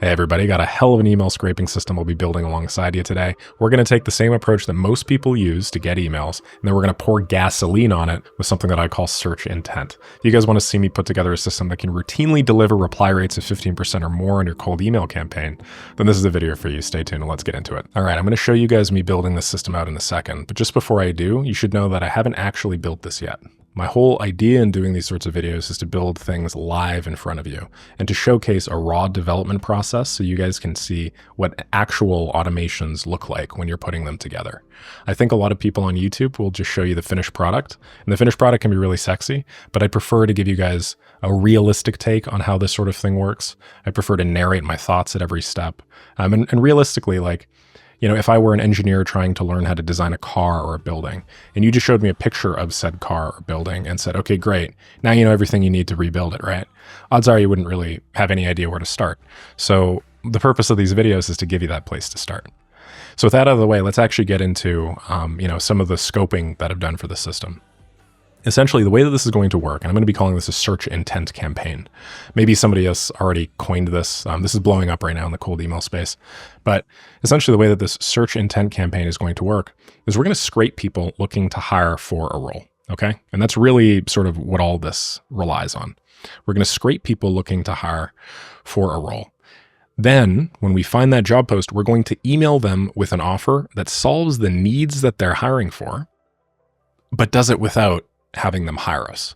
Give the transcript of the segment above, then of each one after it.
Hey everybody, got a hell of an email scraping system we'll be building alongside you today. We're going to take the same approach that most people use to get emails, and then we're going to pour gasoline on it with something that I call search intent. If you guys want to see me put together a system that can routinely deliver reply rates of 15% or more on your cold email campaign, then this is the video for you. Stay tuned and let's get into it. All right, I'm going to show you guys me building this system out in a second, but just before I do, you should know that I haven't actually built this yet. My whole idea in doing these sorts of videos is to build things live in front of you and to showcase a raw development process so you guys can see what actual automations look like when you're putting them together. I think a lot of people on YouTube will just show you the finished product, and the finished product can be really sexy, but I prefer to give you guys a realistic take on how this sort of thing works. I prefer to narrate my thoughts at every step. And realistically, if I were an engineer trying to learn how to design a car or a building, and you just showed me a picture of said car or building and said, okay, great, now you know everything you need to rebuild it, right? Odds are you wouldn't really have any idea where to start. So the purpose of these videos is to give you that place to start. So with that out of the way, let's actually get into some of the scoping that I've done for the system. Essentially, the way that this is going to work, and I'm going to be calling this a search intent campaign. Maybe somebody else already coined this. This is blowing up right now in the cold email space. But essentially, the way that this search intent campaign is going to work is we're going to scrape people looking to hire for a role, okay? And that's really sort of what all this relies on. We're going to scrape people looking to hire for a role. Then, when we find that job post, we're going to email them with an offer that solves the needs that they're hiring for, but does it without having them hire us.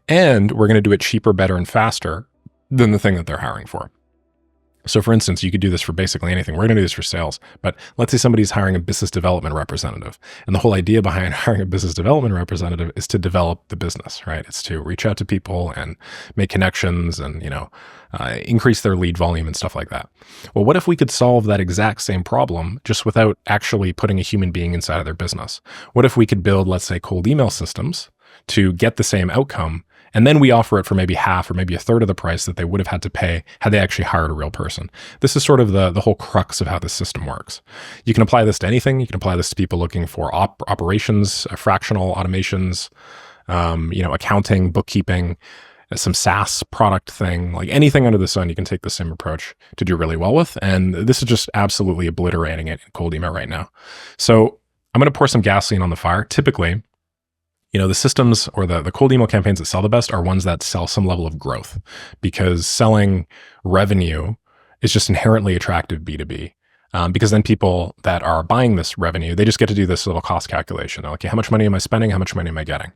And we're going to do it cheaper, better, and faster than the thing that they're hiring for. So for instance, you could do this for basically anything. We're going to do this for sales, but let's say somebody's hiring a business development representative. And the whole idea behind hiring a business development representative is to develop the business, right? It's to reach out to people and make connections and, increase their lead volume and stuff like that. Well, what if we could solve that exact same problem just without actually putting a human being inside of their business? What if we could build, let's say, cold email systems to get the same outcome, and then we offer it for maybe half or maybe a third of the price that they would have had to pay had they actually hired a real person? This is sort of the whole crux of how this system works. You can apply this to anything. You can apply this to people looking for operations, fractional automations, accounting, bookkeeping, some SaaS product thing, like anything under the sun, you can take the same approach to do really well with. And this is just absolutely obliterating it in cold email right now. So I'm going to pour some gasoline on the fire. Typically, the systems or the cold email campaigns that sell the best are ones that sell some level of growth, because selling revenue is just inherently attractive B2B. Because then people that are buying this revenue, they just get to do this little cost calculation. They're like, okay, how much money am I spending? How much money am I getting?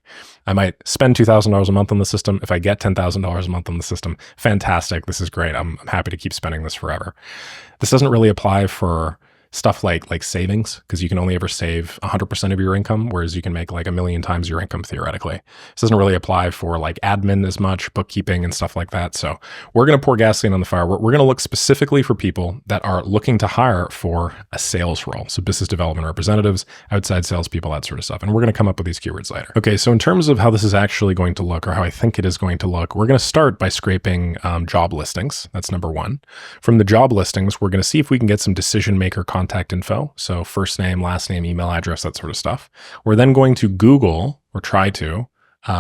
I might spend $2,000 a month on the system. If I get $10,000 a month on the system, fantastic. This is great. I'm happy to keep spending this forever. This doesn't really apply for stuff like savings, because you can only ever save 100% of your income, whereas you can make like 1,000,000 times your income theoretically. This doesn't really apply for like admin as much, bookkeeping and stuff like that. So we're going to pour gasoline on the fire. We're going to look specifically for people that are looking to hire for a sales role. So business development representatives, outside salespeople, that sort of stuff. And we're going to come up with these keywords later. Okay, so in terms of how this is actually going to look, or how I think it is going to look, we're going to start by scraping job listings. That's number one. From the job listings, we're going to see if we can get some decision maker contact info. So first name, last name, email address, that sort of stuff. We're then going to Google, or try to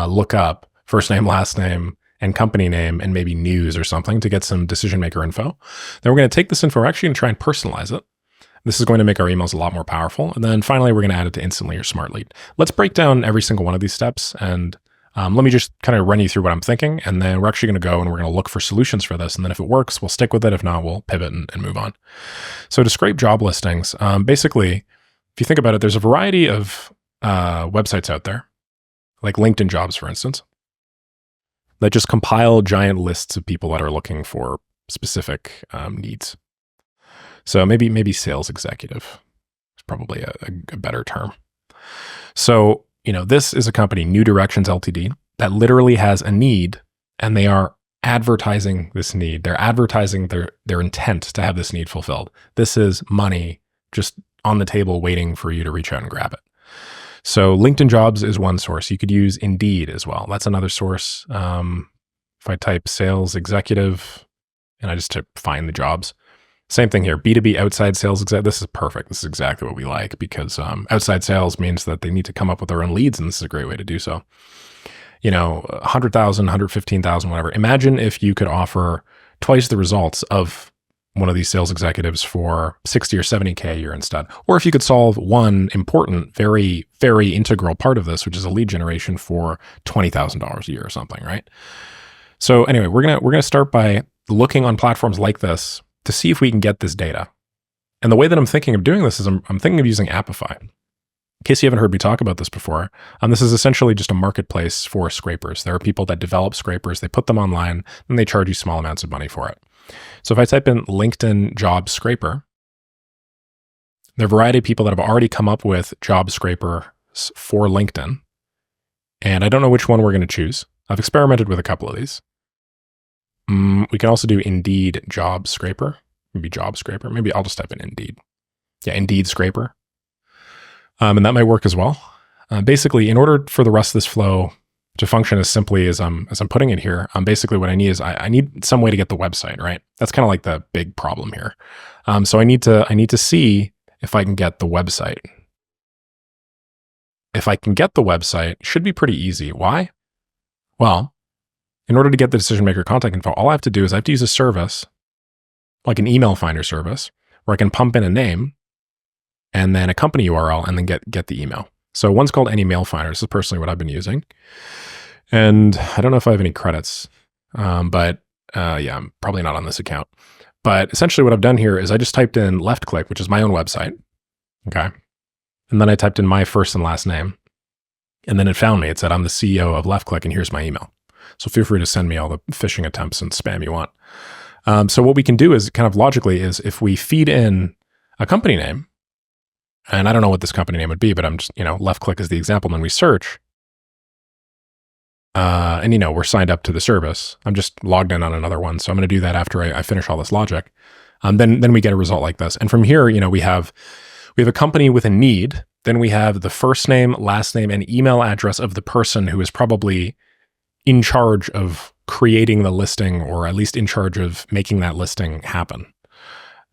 look up first name, last name, and company name, and maybe news or something to get some decision maker info. Then we're going to take this info, we're actually going to try and personalize it. This is going to make our emails a lot more powerful. And then finally, we're going to add it to Instantly or Smart Lead. Let's break down every single one of these steps, and let me just kind of run you through what I'm thinking, and then we're actually going to go and we're going to look for solutions for this. And then if it works, we'll stick with it. If not, we'll pivot and move on. So to scrape job listings, basically, if you think about it, there's a variety of websites out there, like LinkedIn Jobs, for instance, that just compile giant lists of people that are looking for specific needs. So maybe sales executive is probably a better term. So this is a company, New Directions Ltd, that literally has a need, and they are advertising this need. They're advertising their intent to have this need fulfilled. This is money just on the table waiting for you to reach out and grab it. So LinkedIn Jobs is one source. You could use Indeed as well. That's another source. If I type sales executive and I just find the jobs, same thing here, B2B outside sales exec. This is perfect. This is exactly what we like, because outside sales means that they need to come up with their own leads, and this is a great way to do so. 100,000, 115,000, whatever. Imagine if you could offer twice the results of one of these sales executives for 60 or 70K a year instead. Or if you could solve one important, very, very integral part of this, which is a lead generation for $20,000 a year or something, right? So anyway, we're gonna start by looking on platforms like this to see if we can get this data. And the way that I'm thinking of doing this is I'm thinking of using Apify. In case you haven't heard me talk about this before, this is essentially just a marketplace for scrapers. There are people that develop scrapers, they put them online, and they charge you small amounts of money for it. So if I type in LinkedIn job scraper, there are a variety of people that have already come up with job scraper for LinkedIn. And I don't know which one we're going to choose. I've experimented with a couple of these. We can also do Indeed job scraper. Maybe job scraper. Maybe I'll just type in Indeed. Yeah, Indeed scraper. And that might work as well. Basically, in order for the rest of this flow to function as simply as I'm putting it here, basically what I need is I need some way to get the website, right? That's kind of like the big problem here. So I need to see if I can get the website. If I can get the website, it should be pretty easy. Why? Well, in order to get the decision maker contact info, all I have to do is I have to use a service, like an email finder service, where I can pump in a name and then a company URL and then get the email. So one's called Any Mail Finder. This is personally what I've been using. And I don't know if I have any credits, but yeah, I'm probably not on this account. But essentially what I've done here is I just typed in left click, which is my own website. Okay. And then I typed in my first and last name. And then it found me. It said, I'm the CEO of Left Click and here's my email. So feel free to send me all the phishing attempts and spam you want. So what we can do is kind of logically is if we feed in a company name, and I don't know what this company name would be, but I'm just, Left Click is the example. And then we search. And we're signed up to the service. I'm just logged in on another one. So I'm going to do that after I finish all this logic. Then we get a result like this. And from here, we have a company with a need. Then we have the first name, last name, and email address of the person who is probably in charge of creating the listing, or at least in charge of making that listing happen.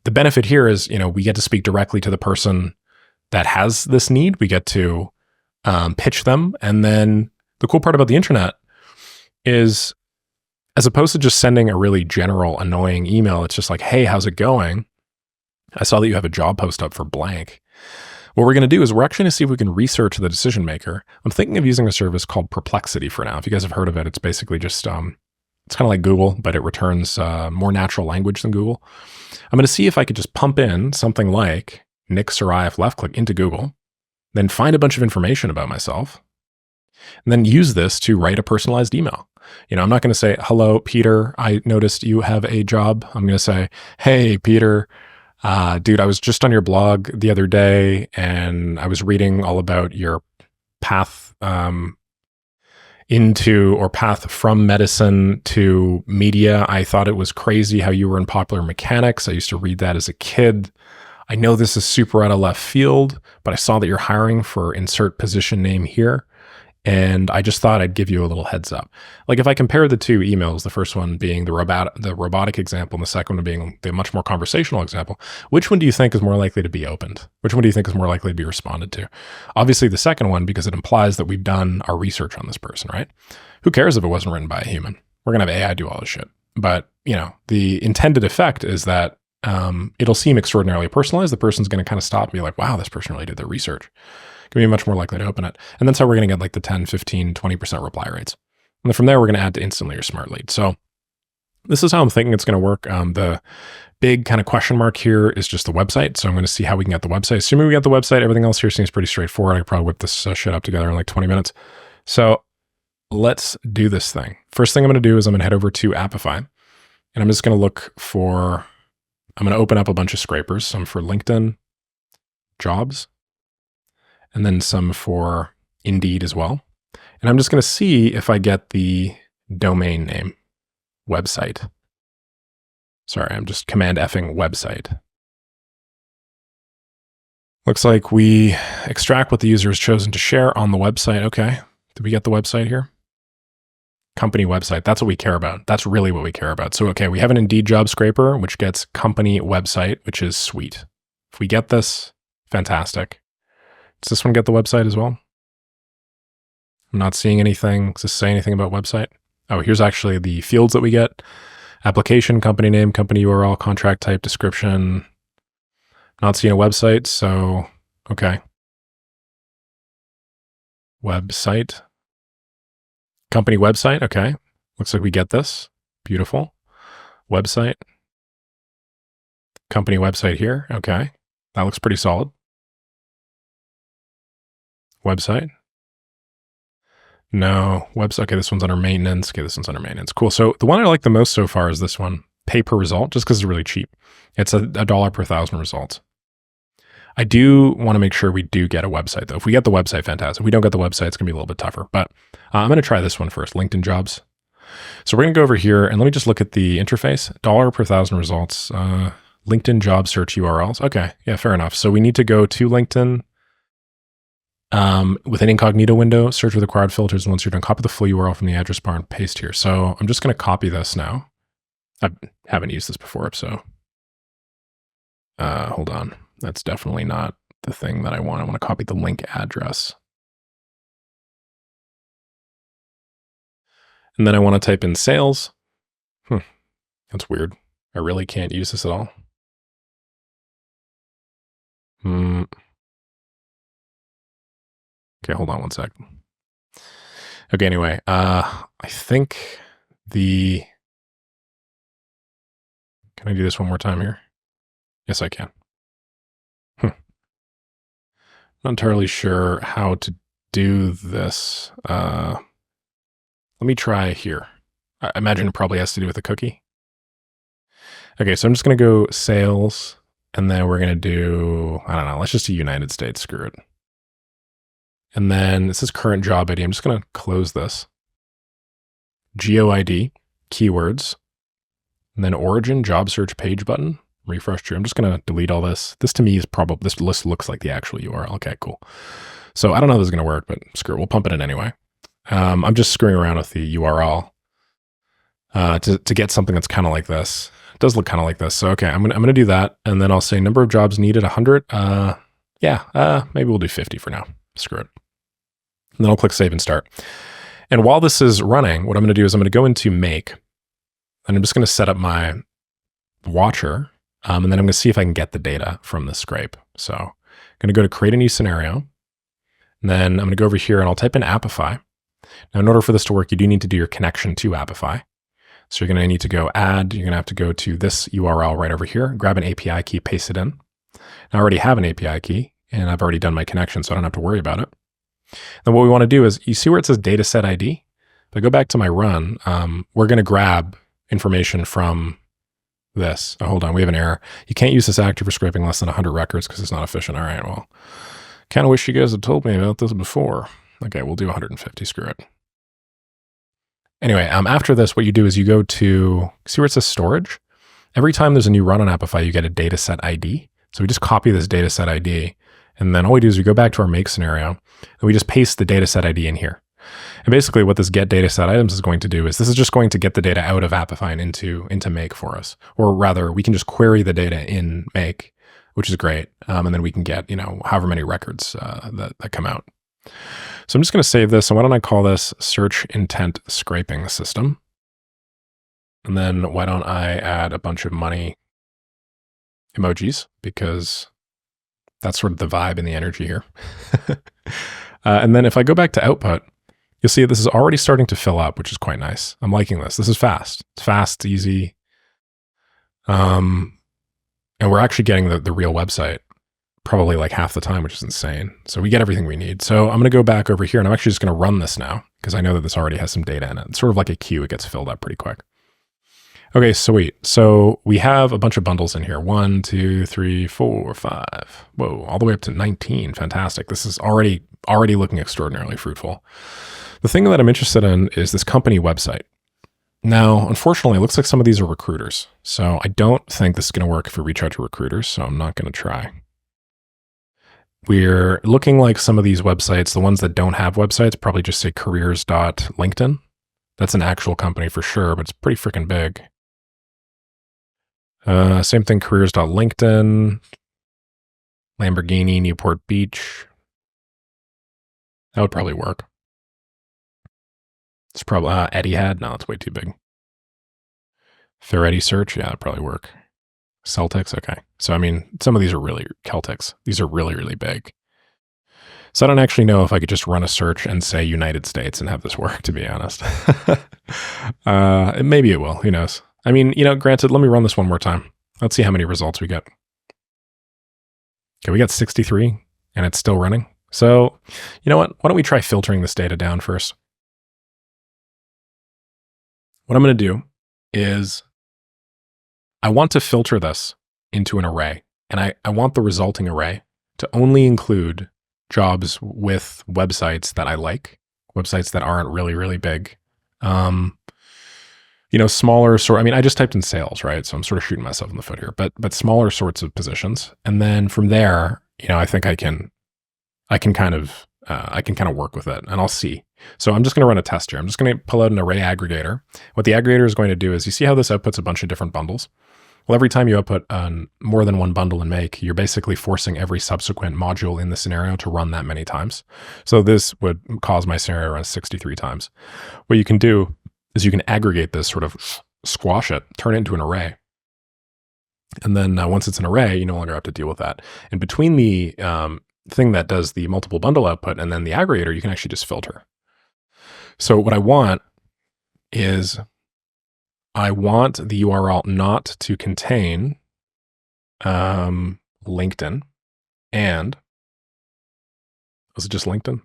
The benefit here is, we get to speak directly to the person that has this need. We get to pitch them. And then the cool part about the internet is, as opposed to just sending a really general, annoying email, it's just like, hey, how's it going? I saw that you have a job post up for blank. What we're going to do is we're actually going to see if we can research the decision maker. I'm thinking of using a service called Perplexity for now. If you guys have heard of it, it's basically just, it's kind of like Google, but it returns more natural language than Google. I'm going to see if I could just pump in something like Nick Sarayev left click into Google, then find a bunch of information about myself, and then use this to write a personalized email. I'm not going to say, hello, Peter, I noticed you have a job. I'm going to say, hey, Peter, dude, I was just on your blog the other day and I was reading all about your path into, or path from medicine to media. I thought it was crazy how you were in popular mechanics. I used to read that as a kid. I know this is super out of left field, but I saw that you're hiring for insert position name here. And I just thought I'd give you a little heads up. Like if I compare the two emails, the first one being the robotic example and the second one being the much more conversational example, which one do you think is more likely to be opened? Which one do you think is more likely to be responded to? Obviously the second one, because it implies that we've done our research on this person, right? Who cares if it wasn't written by a human? We're going to have AI do all this shit. But, the intended effect is that it'll seem extraordinarily personalized. The person's going to kind of stop and be like, wow, this person really did their research. Can be much more likely to open it. And that's how we're going to get like the 10, 15, 20% reply rates. And then from there, we're going to add to instantly or smart lead. So this is how I'm thinking it's going to work. The big kind of question mark here is just the website. So I'm going to see how we can get the website. Assuming we get the website, everything else here seems pretty straightforward. I could probably whip this shit up together in like 20 minutes. So let's do this thing. First thing I'm going to do is I'm going to head over to Apify. And I'm just going to I'm going to open up a bunch of scrapers. Some for LinkedIn, jobs, and then some for Indeed as well. And I'm just going to see if I get the domain name website. Sorry, I'm just command F'ing website. Looks like we extract what the user has chosen to share on the website. Okay. Did we get the website here? Company website. That's what we care about. That's really what we care about. So, okay, we have an Indeed job scraper, which gets company website, which is sweet. If we get this, fantastic. Does this one get the website as well? I'm not seeing anything. Does this say anything about website? Oh, here's actually the fields that we get. Application, company name, company URL, contract type, description. Not seeing a website, so okay. Website. Company website, okay. Looks like we get this. Beautiful. Website. Company website here, okay. That looks pretty solid. Website. No, website. Okay, this one's under maintenance. Okay, this one's under maintenance. Cool. So the one I like the most so far is this one. Pay per result, just because it's really cheap. It's a $1 per 1,000 results. I do want to make sure we do get a website, though. If we get the website, fantastic. If we don't get the website, it's going to be a little bit tougher. But I'm going to try this one first, LinkedIn jobs. So we're going to go over here, and let me just look at the interface. $1 per 1,000 results. LinkedIn job search URLs. Okay, yeah, fair enough. So we need to go to LinkedIn with an incognito window, search with required filters. And once you're done, copy the full URL from the address bar and paste here. So I'm just going to copy this now. I haven't used this before, so hold on. That's definitely not the thing that I want. I want to copy the link address. And then I want to type in sales. That's weird. I really can't use this at all. Okay, hold on one sec. Okay, anyway, I think can I do this one more time here? Yes, I can. Not entirely sure how to do this. Let me try here. I imagine it probably has to do with a cookie. Okay, so I'm just going to go sales, and then we're going to do, I don't know, let's just do United States, screw it. And then this is current job ID. I'm just going to close this. GeoID, keywords, and then origin, job search page button, refresh true. I'm just going to delete all this. This to me is probably, this list looks like the actual URL. Okay, cool. So I don't know if this is going to work, but screw it. We'll pump it in anyway. I'm just screwing around with the URL to get something that's kind of like this. It does look kind of like this. So, okay, I'm gonna do that. And then I'll say number of jobs needed 100. Maybe we'll do 50 for now. Screw it. And then I'll click save and start. And while this is running, what I'm going to do is I'm going to go into make, and I'm just going to set up my watcher. And then I'm going to see if I can get the data from the scrape. So I'm going to go to create a new scenario. And then I'm going to go over here and I'll type in Appify. Now, in order for this to work, you do need to do your connection to Appify. So you're going to need to go add, you're going to have to go to this URL right over here, grab an API key, paste it in. I already have an API key and I've already done my connection, so I don't have to worry about it. Then what we want to do is, you see where it says dataset ID? If I go back to my run, we're going to grab information from this. Oh, hold on, we have an error. You can't use this actor for scraping less than 100 records because it's not efficient. All right, well, kind of wish you guys had told me about this before. Okay, we'll do 150, screw it. Anyway, after this, what you do is you go to, see where it says storage? Every time there's a new run on Appify, you get a dataset ID. So we just copy this dataset ID. And then all we do is we go back to our make scenario and we just paste the dataset ID in here. And basically what this get dataset items is going to do is this is just going to get the data out of Appify and into make for us. Or rather, we can just query the data in make, which is great. And then we can get, however many records that come out. So I'm just going to save this. And why don't I call this search intent scraping system? And then why don't I add a bunch of money emojis, because that's sort of the vibe and the energy here. And then if I go back to output, you'll see this is already starting to fill up, which is quite nice. I'm liking this. This is fast. It's fast, easy. And we're actually getting the real website probably like half the time, which is insane. So we get everything we need. So I'm going to go back over here and I'm actually just going to run this now because I know that this already has some data in it. It's sort of like a queue. It gets filled up pretty quick. Okay, sweet. So we have a bunch of bundles in here. 1, 2, 3, 4, 5. Whoa, all the way up to 19. Fantastic. This is already looking extraordinarily fruitful. The thing that I'm interested in is this company website. Now, unfortunately, it looks like some of these are recruiters. So I don't think this is going to work if we reach out to recruiters. So I'm not going to try. We're looking like some of these websites, the ones that don't have websites, probably just say careers.linkedin. That's an actual company for sure, but it's pretty freaking big. Same thing, careers.linkedin, Lamborghini, Newport Beach. That would probably work. It's probably Etihad. No, it's way too big. Ferretti search, yeah, that'd probably work. Celtics, okay. So, I mean, some of these are really Celtics. These are really, really big. So I don't actually know if I could just run a search and say United States and have this work, to be honest. Maybe it will. Who knows? I mean, granted, let me run this one more time. Let's see how many results we get. Okay, we got 63, and it's still running. So, you know what? Why don't we try filtering this data down first? What I'm going to do is I want to filter this into an array, and I want the resulting array to only include jobs with websites that I like, websites that aren't really, really big. Smaller sort. I mean, I just typed in sales, right? So I'm sort of shooting myself in the foot here, but smaller sorts of positions. And then from there, I think I can kind of work with it, and I'll see. So I'm just going to run a test here. I'm just going to pull out an array aggregator. What the aggregator is going to do is, you see how this outputs a bunch of different bundles? Well, every time you output more than one bundle in make, you're basically forcing every subsequent module in the scenario to run that many times. So this would cause my scenario to run 63 times. What you can do is you can aggregate this, sort of squash it, turn it into an array. And then once it's an array, you no longer have to deal with that. And between the thing that does the multiple bundle output and then the aggregator, you can actually just filter. So what I want is, I want the URL not to contain LinkedIn, and was it just LinkedIn?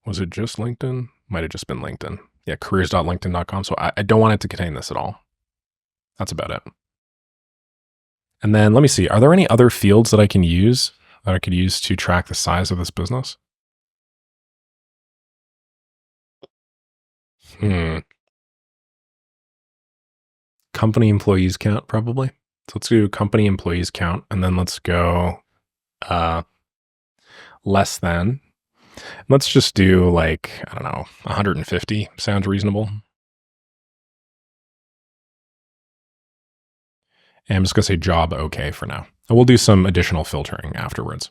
Was it just LinkedIn? Might have just been LinkedIn. Yeah, careers.linkedin.com. So I don't want it to contain this at all. That's about it. And then let me see, are there any other fields that I can use that I could use to track the size of this business? Company employees count, probably. So let's do company employees count, and then let's go less than. Let's just do like, I don't know, 150 sounds reasonable. And I'm just going to say job okay for now. And we'll do some additional filtering afterwards.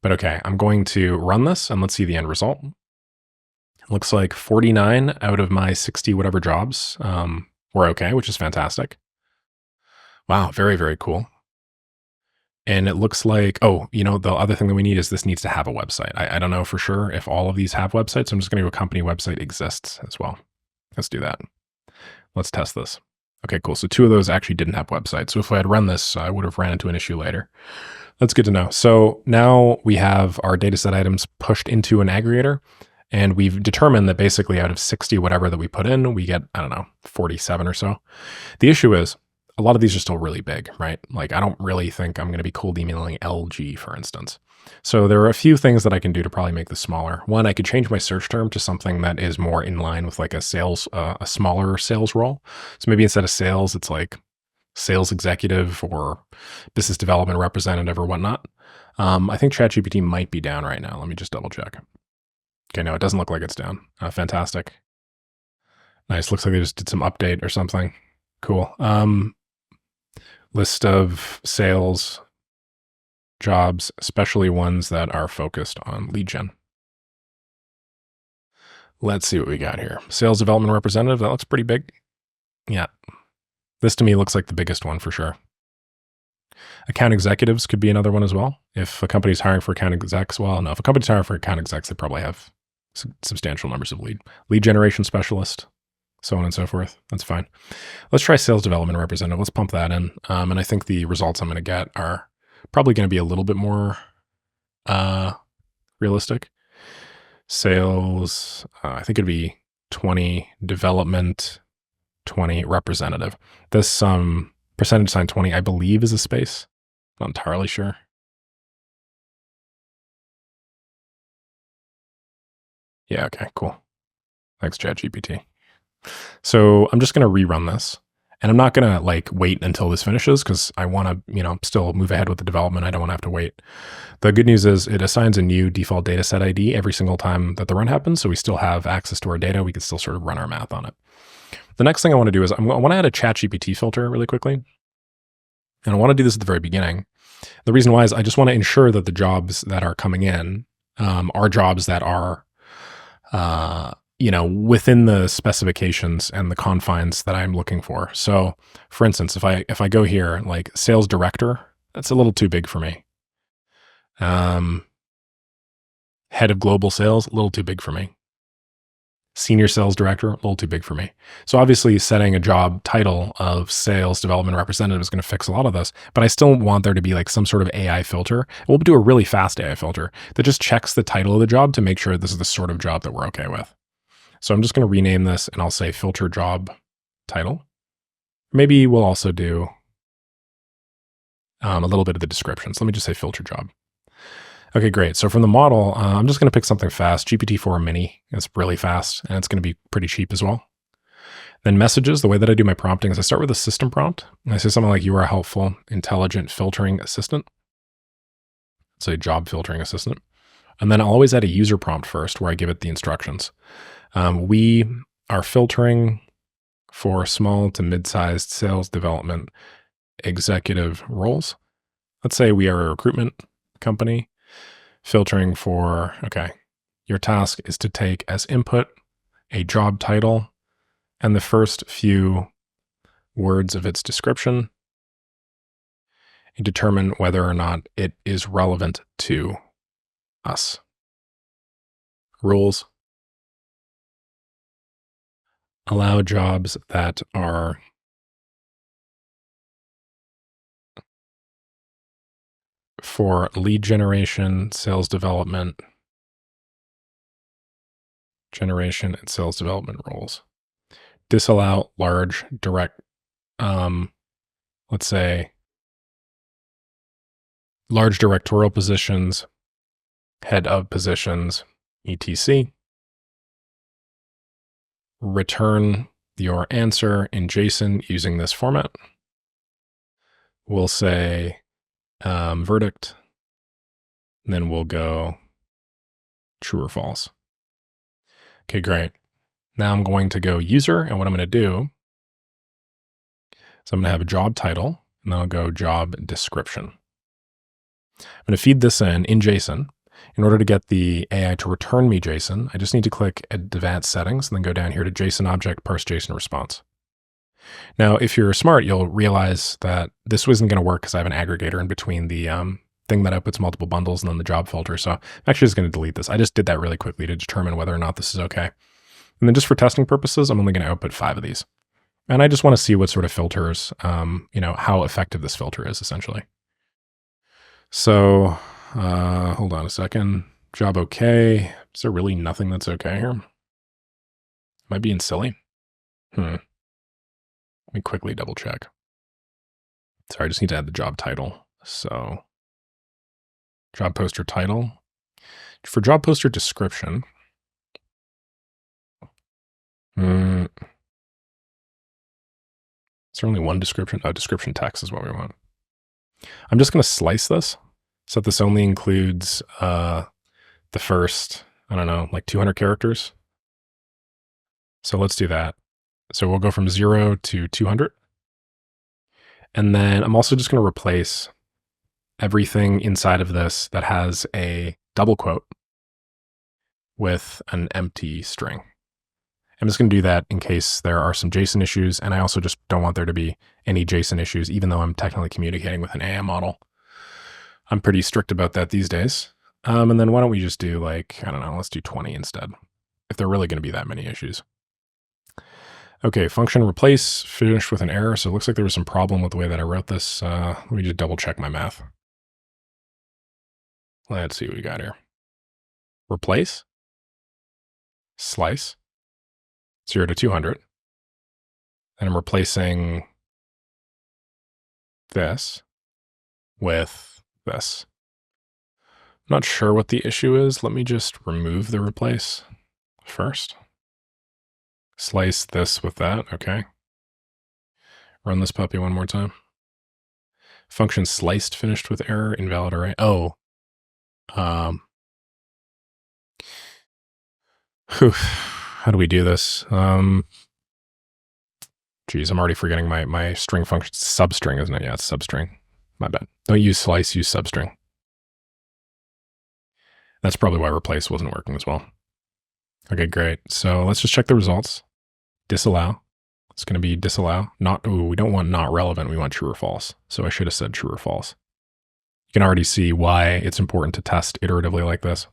But okay, I'm going to run this, and let's see the end result. It looks like 49 out of my 60 whatever jobs were okay, which is fantastic. Wow, very, very cool. And it looks like, the other thing that we need is this needs to have a website. I don't know for sure if all of these have websites. I'm just going to go company website exists as well. Let's do that. Let's test this. Okay, cool. So 2 of those actually didn't have websites. So if I had run this, I would have ran into an issue later. That's good to know. So now we have our dataset items pushed into an aggregator, and we've determined that basically out of 60 whatever that we put in, we get, 47 or so. The issue is, a lot of these are still really big, right? Like, I don't really think I'm going to be cold emailing LG, for instance. So there are a few things that I can do to probably make this smaller. One, I could change my search term to something that is more in line with like a smaller sales role. So maybe instead of sales, it's like sales executive or business development representative or whatnot. I think ChatGPT might be down right now. Let me just double check. Okay, no, it doesn't look like it's down. Fantastic. Nice. Looks like they just did some update or something. Cool. List of sales jobs, especially ones that are focused on lead gen. Let's see what we got here. Sales development representative, that looks pretty big. Yeah. This to me looks like the biggest one for sure. Account executives could be another one as well. If a company's hiring for account execs, well, no, if a company's hiring for account execs, they probably have substantial numbers of lead generation specialist, so on and so forth. That's fine. Let's try sales development representative. Let's pump that in. And I think the results I'm going to get are probably going to be a little bit more realistic. Sales, I think it'd be 20, development 20, representative. This percentage sign 20, I believe, is a space. Not entirely sure. Yeah, okay, cool. Thanks, ChatGPT. So I'm just going to rerun this, and I'm not going to like wait until this finishes because I want to, still move ahead with the development. I don't want to have to wait. The good news is it assigns a new default dataset ID every single time that the run happens. So we still have access to our data. We can still sort of run our math on it. The next thing I want to do is I want to add a ChatGPT filter really quickly. And I want to do this at the very beginning. The reason why is I just want to ensure that the jobs that are coming in are jobs that are within the specifications and the confines that I'm looking for. So for instance, if I go here, like sales director, that's a little too big for me. Head of global sales, a little too big for me. Senior sales director, a little too big for me. So obviously setting a job title of sales development representative is going to fix a lot of this, but I still want there to be like some sort of AI filter. We'll do a really fast AI filter that just checks the title of the job to make sure this is the sort of job that we're okay with. So I'm just going to rename this and I'll say filter job title. Maybe we'll also do a little bit of the description. So let me just say filter job. Okay, great. So from the model, I'm just going to pick something fast. GPT-4 Mini. It's really fast, and it's going to be pretty cheap as well. Then messages, the way that I do my prompting is I start with a system prompt. And I say something like, you are a helpful, intelligent filtering assistant. So a job filtering assistant. And then I'll always add a user prompt first where I give it the instructions. We are filtering for small to mid-sized sales development executive roles. Let's say we are a recruitment company. Filtering for, okay, your task is to take as input a job title and the first few words of its description and determine whether or not it is relevant to us. Rules. Allow jobs that are for lead generation, sales development, generation, and sales development roles. Disallow large direct, let's say, large directorial positions, head of positions, etc. Return your answer in JSON using this format. We'll say verdict, and then we'll go true or false. Okay, great. Now I'm going to go user, and what I'm going to do is I'm going to have a job title, and then I'll go job description. I'm going to feed this in JSON. In order to get the AI to return me JSON, I just need to click Advanced Settings, and then go down here to JSON Object, Parse JSON Response. Now, if you're smart, you'll realize that this wasn't going to work because I have an aggregator in between the thing that outputs multiple bundles and then the job filter. So I'm actually just going to delete this. I just did that really quickly to determine whether or not this is okay. And then just for testing purposes, I'm only going to output 5 of these. And I just want to see what sort of filters, how effective this filter is essentially. So hold on a second. Job okay. Is there really nothing that's okay here? Am I being silly? Let me quickly double check. Sorry, I just need to add the job title. So job poster title. For job poster description, is there only one description? Oh, description text is what we want. I'm just going to slice this so that this only includes the first, I don't know, like 200 characters. So let's do that. So we'll go from 0 to 200. And then I'm also just going to replace everything inside of this that has a double quote with an empty string. I'm just going to do that in case there are some JSON issues. And I also just don't want there to be any JSON issues, even though I'm technically communicating with an AI model. I'm pretty strict about that these days. And then why don't we just do like, I don't know, let's do 20 instead, if there are really going to be that many issues. Okay, function replace finished with an error. So it looks like there was some problem with the way that I wrote this. Let me just double check my math. Let's see what we got here. Replace, slice, 0 to 200. And I'm replacing this with this. I'm not sure what the issue is. Let me just remove the replace first. Slice this with that, okay. Run this puppy one more time. Function sliced finished with error, invalid array. Oh. How do we do this? Geez, I'm already forgetting my string function. Substring, isn't it? Yeah, it's substring. My bad. Don't use slice, use substring. That's probably why replace wasn't working as well. Okay, great. So let's just check the results. Disallow. It's going to be disallow. We don't want not relevant. We want true or false. So I should have said true or false. You can already see why it's important to test iteratively like this.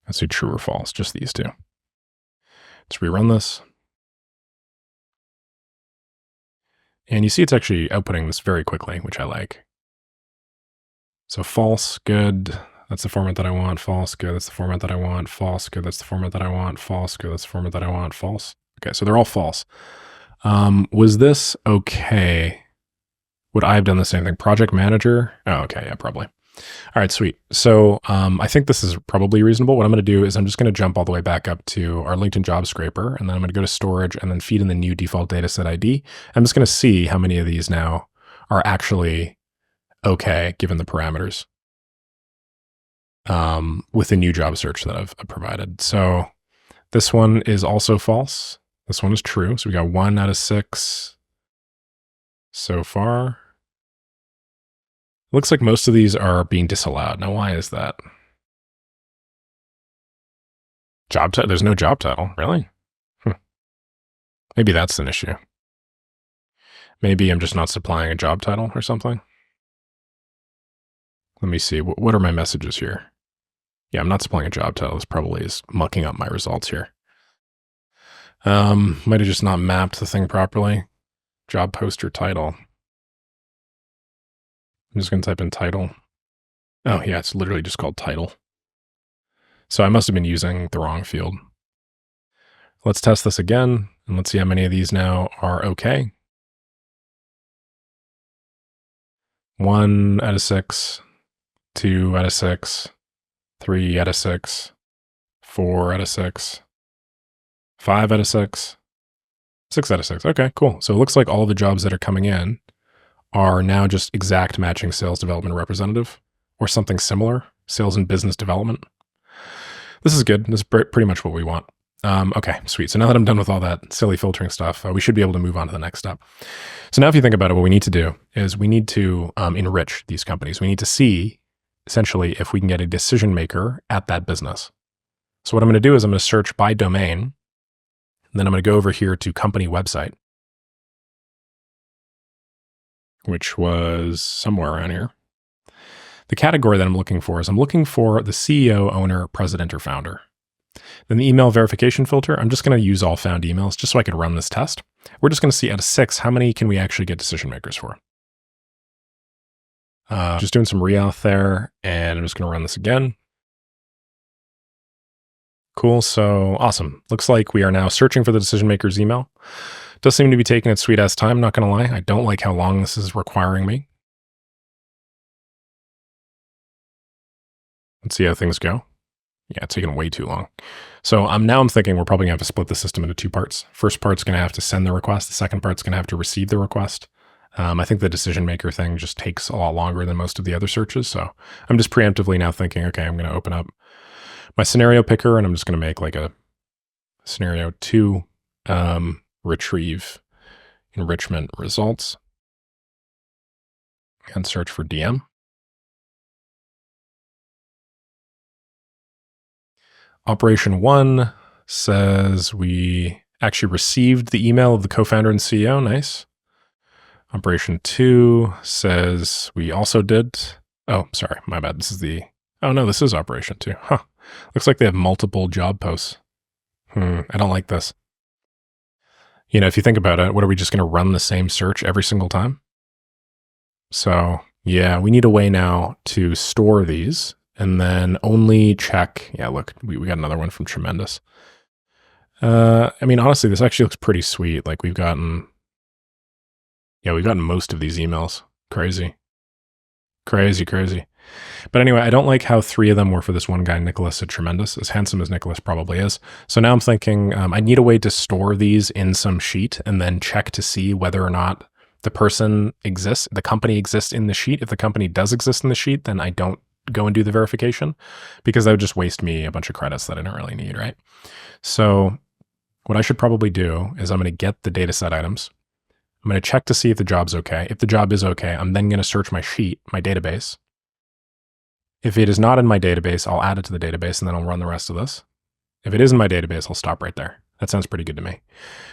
Let's do true or false, just these two. Let's rerun this. And you see it's actually outputting this very quickly, which I like. So false, good. That's the format that I want. False, good. That's the format that I want. False, good. That's the format that I want. False, good. That's the format that I want. False. Okay, so they're all false. Was this okay? Would I have done the same thing? Project manager? Oh, okay, yeah, probably. All right, sweet. So I think this is probably reasonable. What I'm going to do is I'm just going to jump all the way back up to our LinkedIn job scraper, and then I'm going to go to storage and then feed in the new default dataset ID. I'm just going to see how many of these now are actually okay, given the parameters with the new job search that I've provided. So this one is also false. This one is true. So we got 1 out of 6 so far. Looks like most of these are being disallowed. Now, why is that? Job title? There's no job title. Really? Maybe that's an issue. Maybe I'm just not supplying a job title or something. Let me see. What are my messages here? Yeah, I'm not supplying a job title. This probably is mucking up my results here. Might have just not mapped the thing properly. Job poster title. I'm just going to type in title. Oh, yeah, it's literally just called title. So I must have been using the wrong field. Let's test this again, and let's see how many of these now are okay. 1 out of 6, 2 out of 6, 3 out of 6, 4 out of 6, 5 out of 6, 6 out of 6. Okay, cool. So it looks like all the jobs that are coming in are now just exact matching sales development representative or something similar, sales and business development. This is good. This is pretty much what we want. Okay, sweet. So now that I'm done with all that silly filtering stuff, we should be able to move on to the next step. So now if you think about it, what we need to do is we need to enrich these companies. We need to see, essentially, if we can get a decision maker at that business. So what I'm going to do is I'm going to search by domain, and then I'm going to go over here to company website, which was somewhere around here. The category that I'm looking for is I'm looking for the CEO, owner, president, or founder. Then the email verification filter, I'm just going to use all found emails just so I can run this test. We're just going to see out of 6, how many can we actually get decision makers for? Just doing some reauth there, and I'm just going to run this again. Cool, so awesome. Looks like we are now searching for the decision maker's email. Does seem to be taking its sweet ass time, not going to lie. I don't like how long this is requiring me. Let's see how things go. Yeah, it's taking way too long. So now I'm thinking we're probably going to have to split the system into 2 parts. First part's going to have to send the request. The second part's going to have to receive the request. I think the decision maker thing just takes a lot longer than most of the other searches. So I'm just preemptively now thinking, okay, I'm going to open up my scenario picker and I'm just going to make like a scenario 2, retrieve enrichment results and search for DM. Operation 1 says we actually received the email of the co-founder and CEO. Nice. Operation 2 says we also did. Oh, sorry, my bad. This is the, oh no, this is Operation 2. Huh. Looks like they have multiple job posts. I don't like this. You know, if you think about it, what are we just going to run the same search every single time? So yeah, we need a way now to store these and then only check. Yeah, look, we got another one from Tremendous. I mean, honestly, this actually looks pretty sweet. Like we've gotten most of these emails. Crazy. But anyway, I don't like how 3 of them were for this one guy, Nicholas at Tremendous, as handsome as Nicholas probably is. So now I'm thinking I need a way to store these in some sheet and then check to see whether or not the person exists, the company exists in the sheet. If the company does exist in the sheet, then I don't go and do the verification because that would just waste me a bunch of credits that I don't really need, right? So what I should probably do is I'm going to get the dataset items. I'm going to check to see if the job's okay. If the job is okay, I'm then going to search my sheet, my database. If it is not in my database, I'll add it to the database and then I'll run the rest of this. If it is in my database, I'll stop right there. That sounds pretty good to me.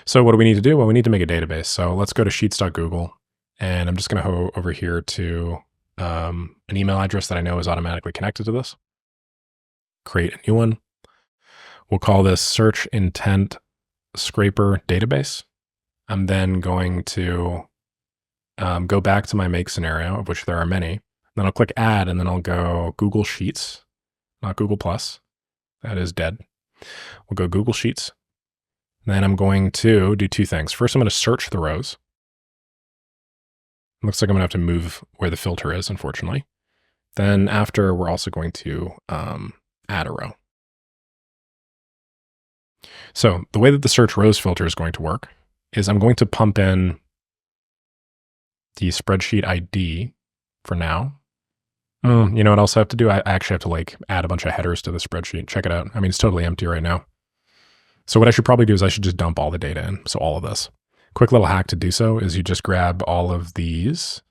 So what do we need to do? Well, we need to make a database. So let's go to sheets.google, and I'm just going to go over here to an email address that I know is automatically connected to this. Create a new one. We'll call this search intent scraper database. I'm then going to go back to my make scenario, of which there are many. Then I'll click add, and then I'll go Google Sheets, not Google Plus. That is dead. We'll go Google Sheets. Then I'm going to do two things. First, I'm going to search the rows. It looks like I'm going to have to move where the filter is, unfortunately. Then after, we're also going to add a row. So the way that the search rows filter is going to work is I'm going to pump in the spreadsheet ID for now. You know what else I have to do? I actually have to like add a bunch of headers to the spreadsheet. Check it out. I mean, it's totally empty right now. So what I should probably do is I should just dump all the data in. So all of this. Quick little hack to do so is you just grab all of these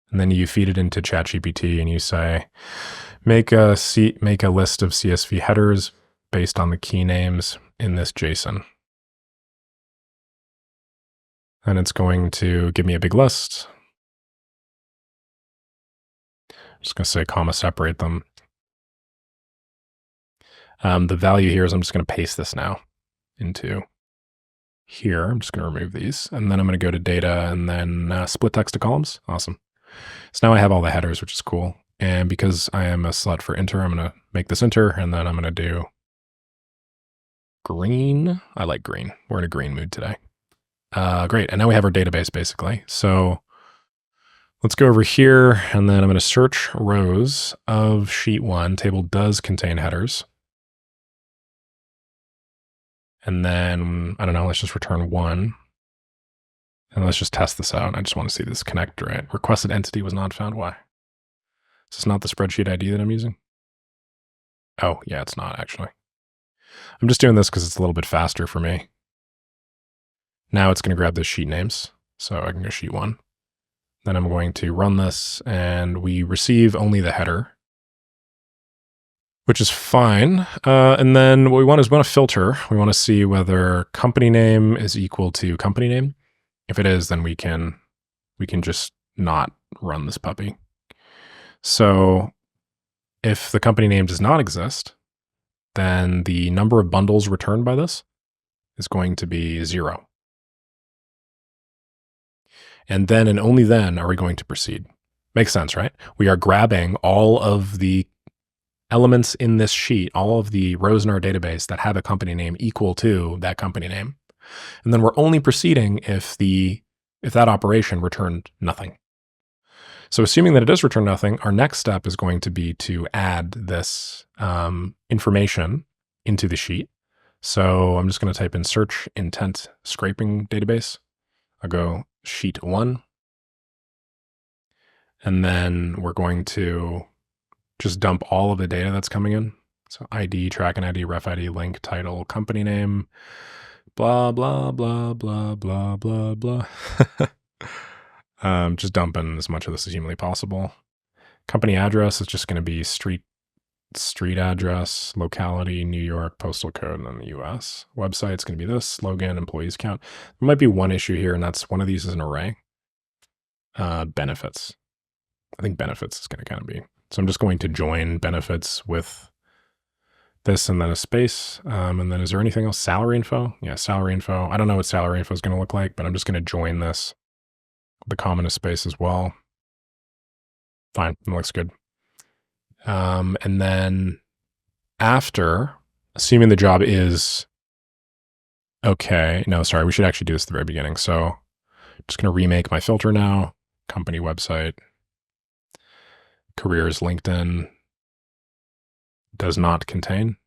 and then you feed it into ChatGPT and you say, make a list of CSV headers based on the key names in this JSON. And it's going to give me a big list. I'm just going to say comma separate them. The value here is I'm just going to paste this now into here. I'm just going to remove these. And then I'm going to go to data and then split text to columns. Awesome. So now I have all the headers, which is cool. And because I am a slut for enter, I'm going to make this enter. And then I'm going to do green. I like green. We're in a green mood today. Great. And now we have our database basically. So let's go over here and then I'm going to search rows of sheet 1. Table does contain headers. And then, I don't know, let's just return 1. And let's just test this out. I just want to see this connect right. Requested entity was not found. Why? Is this not the spreadsheet ID that I'm using? Oh, yeah, it's not actually. I'm just doing this because it's a little bit faster for me. Now it's going to grab the sheet names. So I can go sheet 1. Then I'm going to run this and we receive only the header, which is fine. And then what we want is we want to filter. We want to see whether company name is equal to company name. If it is, then we can just not run this puppy. So if the company name does not exist, then the number of bundles returned by this is going to be 0. And then and only then are we going to proceed. Makes sense, right? We are grabbing all of the elements in this sheet, all of the rows in our database that have a company name equal to that company name. And then we're only proceeding if that operation returned nothing. So assuming that it does return nothing, our next step is going to be to add this information into the sheet. So I'm just going to type in search intent scraping database. I'll go sheet 1. And then we're going to just dump all of the data that's coming in. So ID, tracking ID, ref ID, link, title, company name, blah, blah, blah, blah, blah, blah, blah. Just dumping as much of this as humanly possible. Company address is just going to be street address, locality, New York, postal code, and then the US. Website's going to be this, slogan, employees count. There might be one issue here, and that's one of these is an array. Benefits. I think benefits is going to kind of be. So I'm just going to join benefits with this and then a space. And then is there anything else? Salary info? Yeah, salary info. I don't know what salary info is going to look like, but I'm just going to join this with the comma space as well. Fine, it looks good. And then after, assuming the job is okay. No, sorry, we should actually do this at the very beginning. So I'm just going to remake my filter now. Company website. Careers LinkedIn does not contain.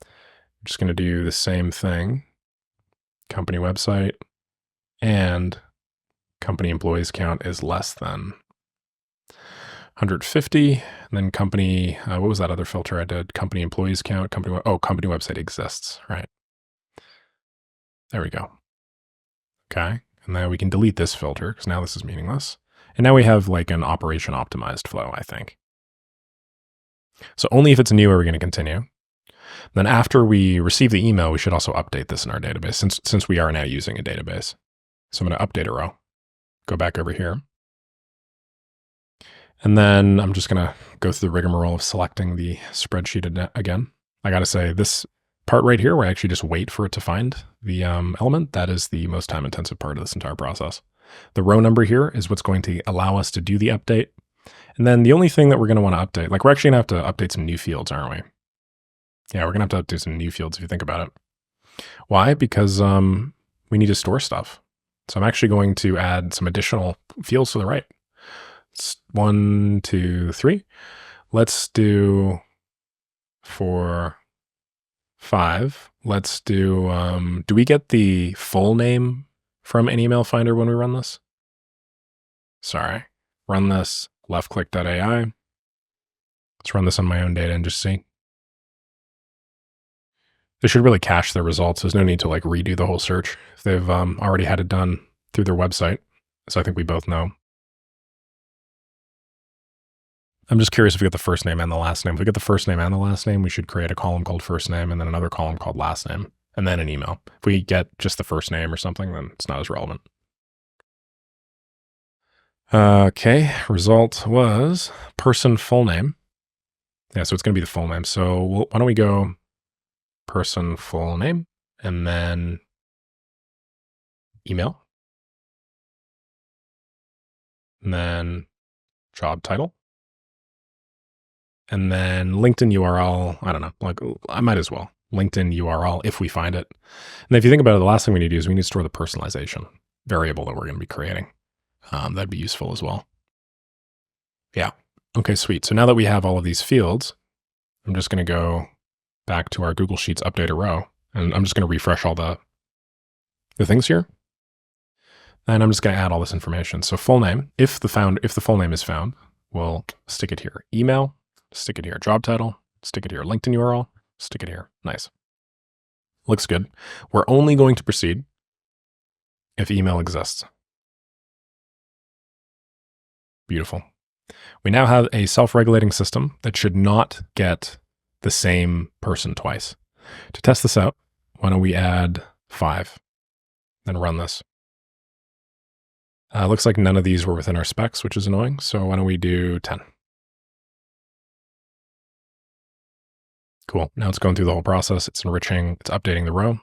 I'm just going to do the same thing. Company website and company employees count is less than 150. And then company, what was that other filter I did? Company employees count, company website exists, right? There we go. Okay. And then we can delete this filter because now this is meaningless. And now we have like an operation optimized flow, I think. So only if it's new are we going to continue. Then after we receive the email, we should also update this in our database since we are now using a database. So I'm going to update a row, go back over here. And then I'm just going to go through the rigmarole of selecting the spreadsheet again. I got to say this part right here where I actually just wait for it to find the element, that is the most time intensive part of this entire process. The row number here is what's going to allow us to do the update. And then the only thing that we're going to want to update, like we're actually going to have to update some new fields, aren't we? Yeah, we're going to have to update some new fields if you think about it. Why? Because we need to store stuff. So I'm actually going to add some additional fields to the right. It's 1, 2, 3. Let's do for 5. Let's do we get the full name from an email finder when we run this? Sorry. Run this, leftclick.ai. Let's run this on my own data and just see. They should really cache their results. There's no need to like redo the whole search if they've already had it done through their website. So I think we both know. I'm just curious if we get the first name and the last name. If we get the first name and the last name, we should create a column called first name and then another column called last name and then an email. If we get just the first name or something, then it's not as relevant. Okay, result was person full name. Yeah, so it's going to be the full name. So why don't we go person full name and then email and then job title. And then LinkedIn URL, I don't know, like I might as well. LinkedIn URL if we find it. And if you think about it, the last thing we need to do is we need to store the personalization variable that we're going to be creating. That'd be useful as well. Yeah. Okay, sweet. So now that we have all of these fields, I'm just going to go back to our Google Sheets update a row. And I'm just going to refresh all the things here. And I'm just going to add all this information. So full name, if the full name is found, we'll stick it here. Email, stick it here. Job title, stick it here. LinkedIn URL, stick it here. Nice. Looks good. We're only going to proceed if email exists. Beautiful. We now have a self-regulating system that should not get the same person twice. To test this out, why don't we add 5 and run this? Looks like none of these were within our specs, which is annoying. So why don't we do 10? Cool. Now it's going through the whole process. It's enriching. It's updating the row.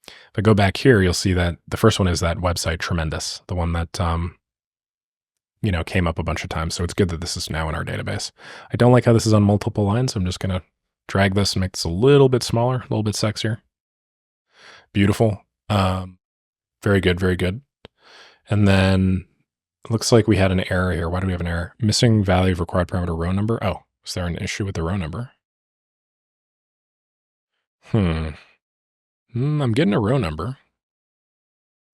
If I go back here, you'll see that the first one is that website Tremendous, the one that came up a bunch of times. So it's good that this is now in our database. I don't like how this is on multiple lines. I'm just going to drag this and make this a little bit smaller, a little bit sexier. Beautiful. Very good, very good. And then it looks like we had an error here. Why do we have an error? Missing value of required parameter row number. Oh, is there an issue with the row number? I'm getting a row number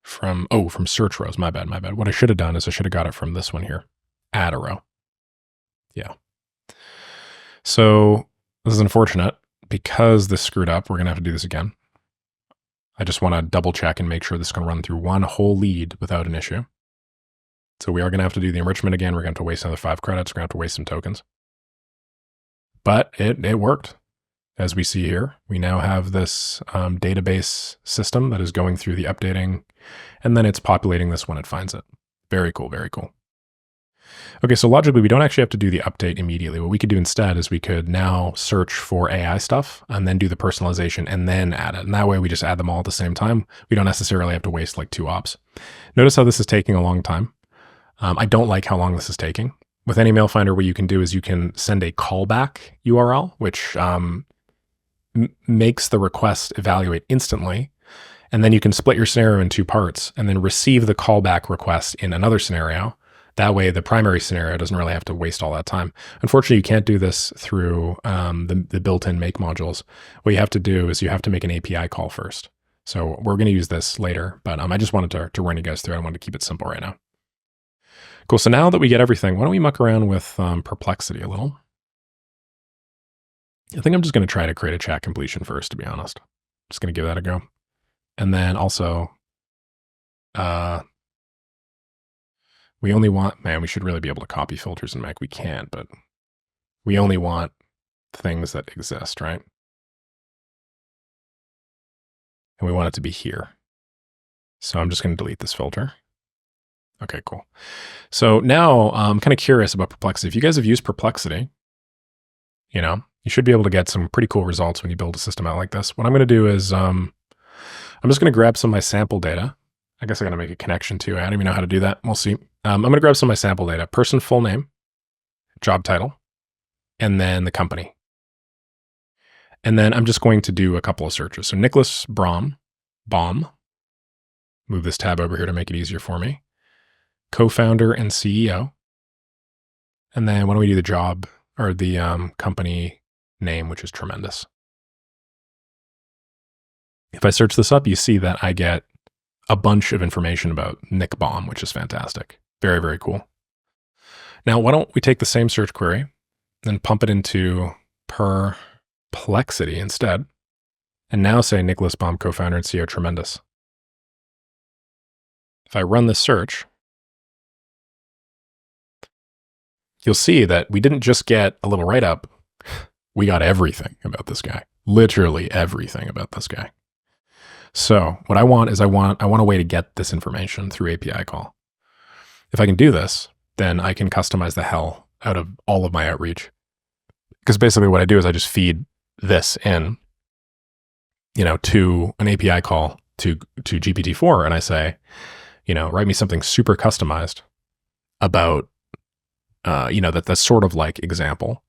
from search rows. My bad. What I should have done is I should have got it from this one here. Add a row. Yeah. So this is unfortunate because this screwed up. We're going to have to do this again. I just want to double check and make sure this can run through one whole lead without an issue. So we are going to have to do the enrichment again. We're going to have to waste another 5 credits. We're going to have to waste some tokens. But it worked. As we see here, we now have this database system that is going through the updating, and then it's populating this when it finds it. Very cool, very cool. Okay, so logically, we don't actually have to do the update immediately. What we could do instead is we could now search for AI stuff and then do the personalization and then add it. And that way we just add them all at the same time. We don't necessarily have to waste like 2 ops. Notice how this is taking a long time. I don't like how long this is taking. With any mail finder, what you can do is you can send a callback URL, which makes the request evaluate instantly. And then you can split your scenario in 2 parts and then receive the callback request in another scenario. That way, the primary scenario doesn't really have to waste all that time. Unfortunately, you can't do this through the built-in make modules. What you have to do is you have to make an API call first. So we're going to use this later, but I just wanted to run you guys through. I wanted to keep it simple right now. Cool. So now that we get everything, why don't we muck around with Perplexity a little? I think I'm just going to try to create a chat completion first, to be honest. Just going to give that a go. And then also, we only want, man, we should really be able to copy filters in Mac. We can't, but we only want things that exist, right? And we want it to be here. So I'm just going to delete this filter. Okay, cool. So now I'm kind of curious about Perplexity. If you guys have used Perplexity, you know, you should be able to get some pretty cool results when you build a system out like this. What I'm going to do is I'm just going to grab some of my sample data. I guess I got to make a connection too. I don't even know how to do that. We'll see. I'm going to grab some of my sample data, person full name, job title, and then the company. And then I'm just going to do a couple of searches. So Nicholas Baum, move this tab over here to make it easier for me. Co-founder and CEO. And then why don't we do the job or the company name, which is Tremendous. If I search this up, you see that I get a bunch of information about Nick Baum, which is fantastic. Very, very cool. Now, why don't we take the same search query and pump it into Perplexity instead, and now say Nicholas Baum, co-founder and CEO, Tremendous. If I run this search, you'll see that we didn't just get a little write-up. We got everything about this guy, literally everything about this guy. So what I want is I want a way to get this information through API call. If I can do this, then I can customize the hell out of all of my outreach. Because basically what I do is I just feed this in, to an API call to GPT-4, and I say, write me something super customized about, that's sort of like example.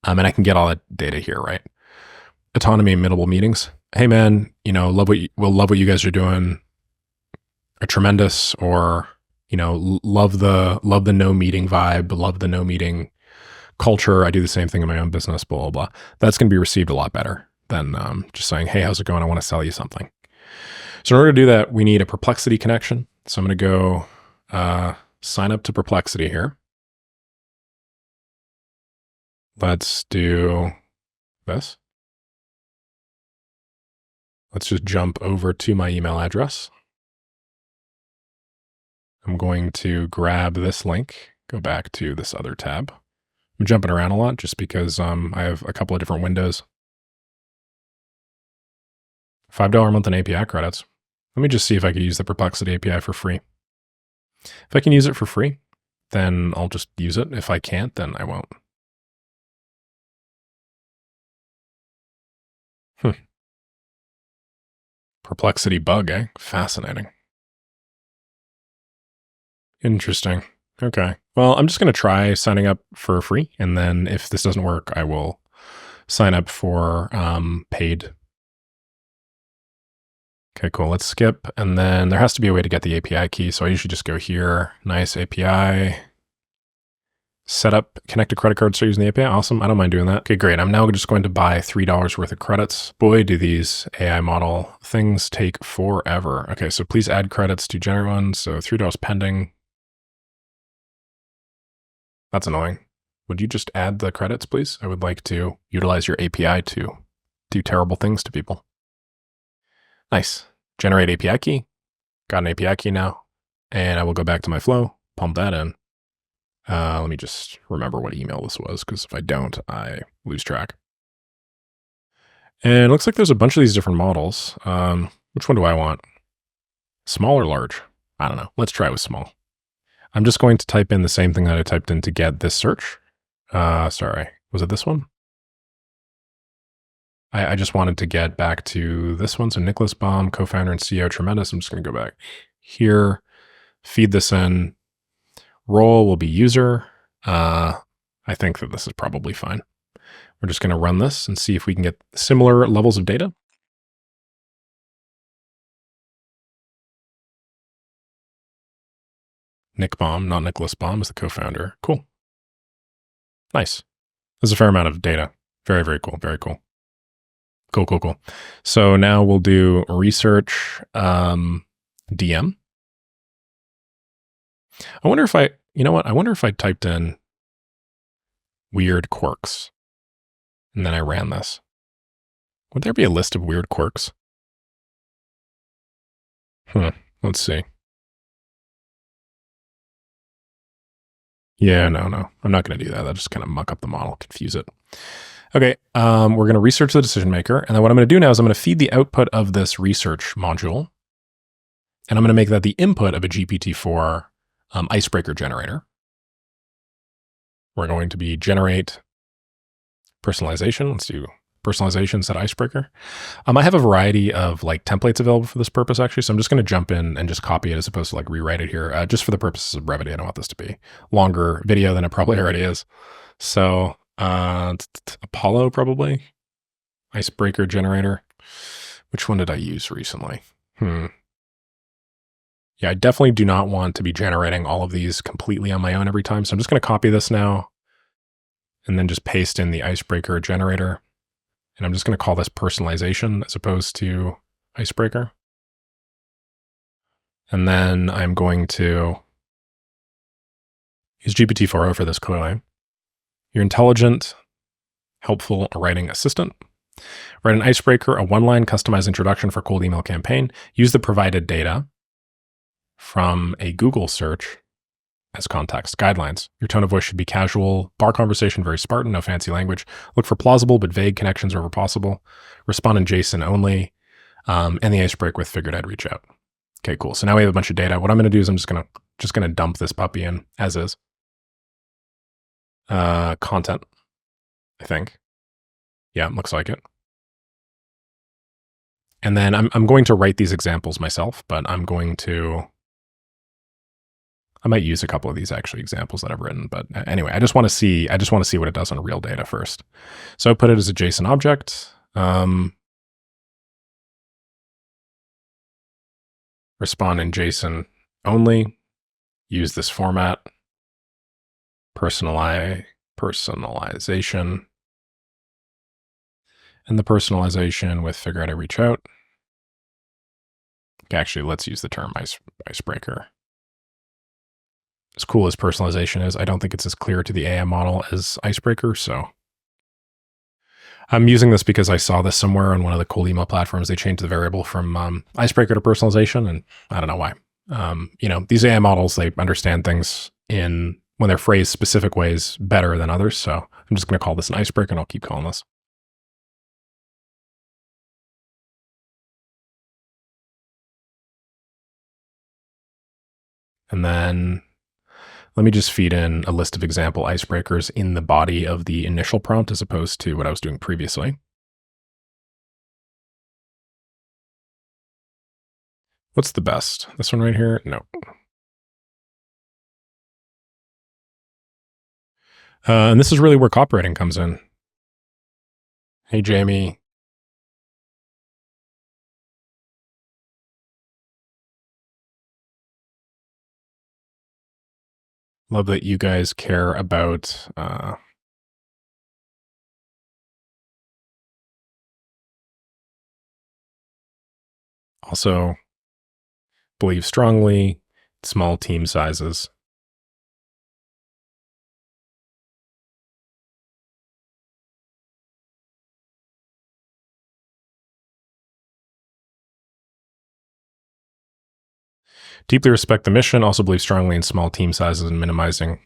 And I can get all that data here, right? Autonomy and minimal meetings. Hey man, love what you guys are doing. Are tremendous, or love the no meeting vibe, love the no meeting culture. I do the same thing in my own business, blah, blah, blah. That's going to be received a lot better than just saying, hey, how's it going? I want to sell you something. So in order to do that, we need a Perplexity connection. So I'm going to go sign up to Perplexity here. Let's do this. Let's just jump over to my email address. I'm going to grab this link, go back to this other tab. I'm jumping around a lot just because I have a couple of different windows. $5 a month in API credits. Let me just see if I could use the Perplexity API for free. If I can use it for free, then I'll just use it. If I can't, then I won't. Perplexity bug, eh? Fascinating. Interesting. Okay. Well, I'm just going to try signing up for free. And then if this doesn't work, I will sign up for paid. Okay, cool. Let's skip. And then there has to be a way to get the API key. So I usually just go here. Nice API. Set up, connect a credit card, start using the API. Awesome. I don't mind doing that. Okay, great. I'm now just going to buy $3 worth of credits. Boy, do these AI model things take forever. Okay, so please add credits to generate one. So $3 pending. That's annoying. Would you just add the credits, please? I would like to utilize your API to do terrible things to people. Nice. Generate API key. Got an API key now. And I will go back to my flow, pump that in. Let me just remember what email this was, because if I don't, I lose track. And it looks like there's a bunch of these different models. Which one do I want? Small or large? I don't know. Let's try with small. I'm just going to type in the same thing that I typed in to get this search. Sorry, was it this one? I just wanted to get back to this one. So Nicholas Baum, co-founder and CEO, Tremendous. I'm just going to go back here, feed this in. Role will be user. I think that this is probably fine. We're just going to run this and see if we can get similar levels of data. Nick Baum, not Nicholas Baum, is the co-founder. Cool. Nice. There's a fair amount of data. Very, very cool. Very cool. Cool, cool, cool. So now we'll do research DM. I wonder if I wonder if I typed in weird quirks and then I ran this. Would there be a list of weird quirks? Let's see. Yeah, no. I'm not going to do that. That'll just kind of muck up the model, confuse it. Okay, we're going to research the decision maker. And then what I'm going to do now is I'm going to feed the output of this research module. And I'm going to make that the input of a GPT-4 icebreaker generator. We're going to be generate personalization. Let's do personalization set icebreaker. I have a variety of like templates available for this purpose actually. So I'm just going to jump in and just copy it as opposed to like rewrite it here, just for the purposes of brevity. I don't want this to be longer video than it probably already is. So Apollo probably, icebreaker generator. Which one did I use recently? Yeah, I definitely do not want to be generating all of these completely on my own every time. So I'm just going to copy this now and then just paste in the icebreaker generator. And I'm just going to call this personalization as opposed to icebreaker. And then I'm going to use GPT-4o for this clearly. Your intelligent, helpful writing assistant. Write an icebreaker, a one-line customized introduction for cold email campaign. Use the provided data from a Google search as context. Guidelines. Your tone of voice should be casual. Bar conversation, very Spartan, no fancy language. Look for plausible but vague connections wherever possible. Respond in JSON only. And the icebreaker with figured I'd reach out. Okay, cool. So now we have a bunch of data. What I'm going to do is I'm just going to dump this puppy in as is. Content, I think. Yeah, looks like it. And then I'm going to write these examples myself, but I might use a couple of these actually examples that I've written, but anyway, I just want to see what it does on real data first. So I put it as a JSON object. Respond in JSON only. Use this format. Personalization. And the personalization with figure out I reach out. Okay, actually, let's use the term icebreaker. As cool as personalization is, I don't think it's as clear to the AI model as icebreaker. So I'm using this because I saw this somewhere on one of the cold email platforms. They changed the variable from icebreaker to personalization, and I don't know why. These AI models, they understand things when they're phrased specific ways better than others. So I'm just going to call this an icebreaker, and I'll keep calling this. And then let me just feed in a list of example icebreakers in the body of the initial prompt as opposed to what I was doing previously. What's the best? This one right here? No. And this is really where copywriting comes in. Hey, Jamie. Love that you guys care about also believe strongly, small team sizes. Deeply respect the mission, also believe strongly in small team sizes and minimizing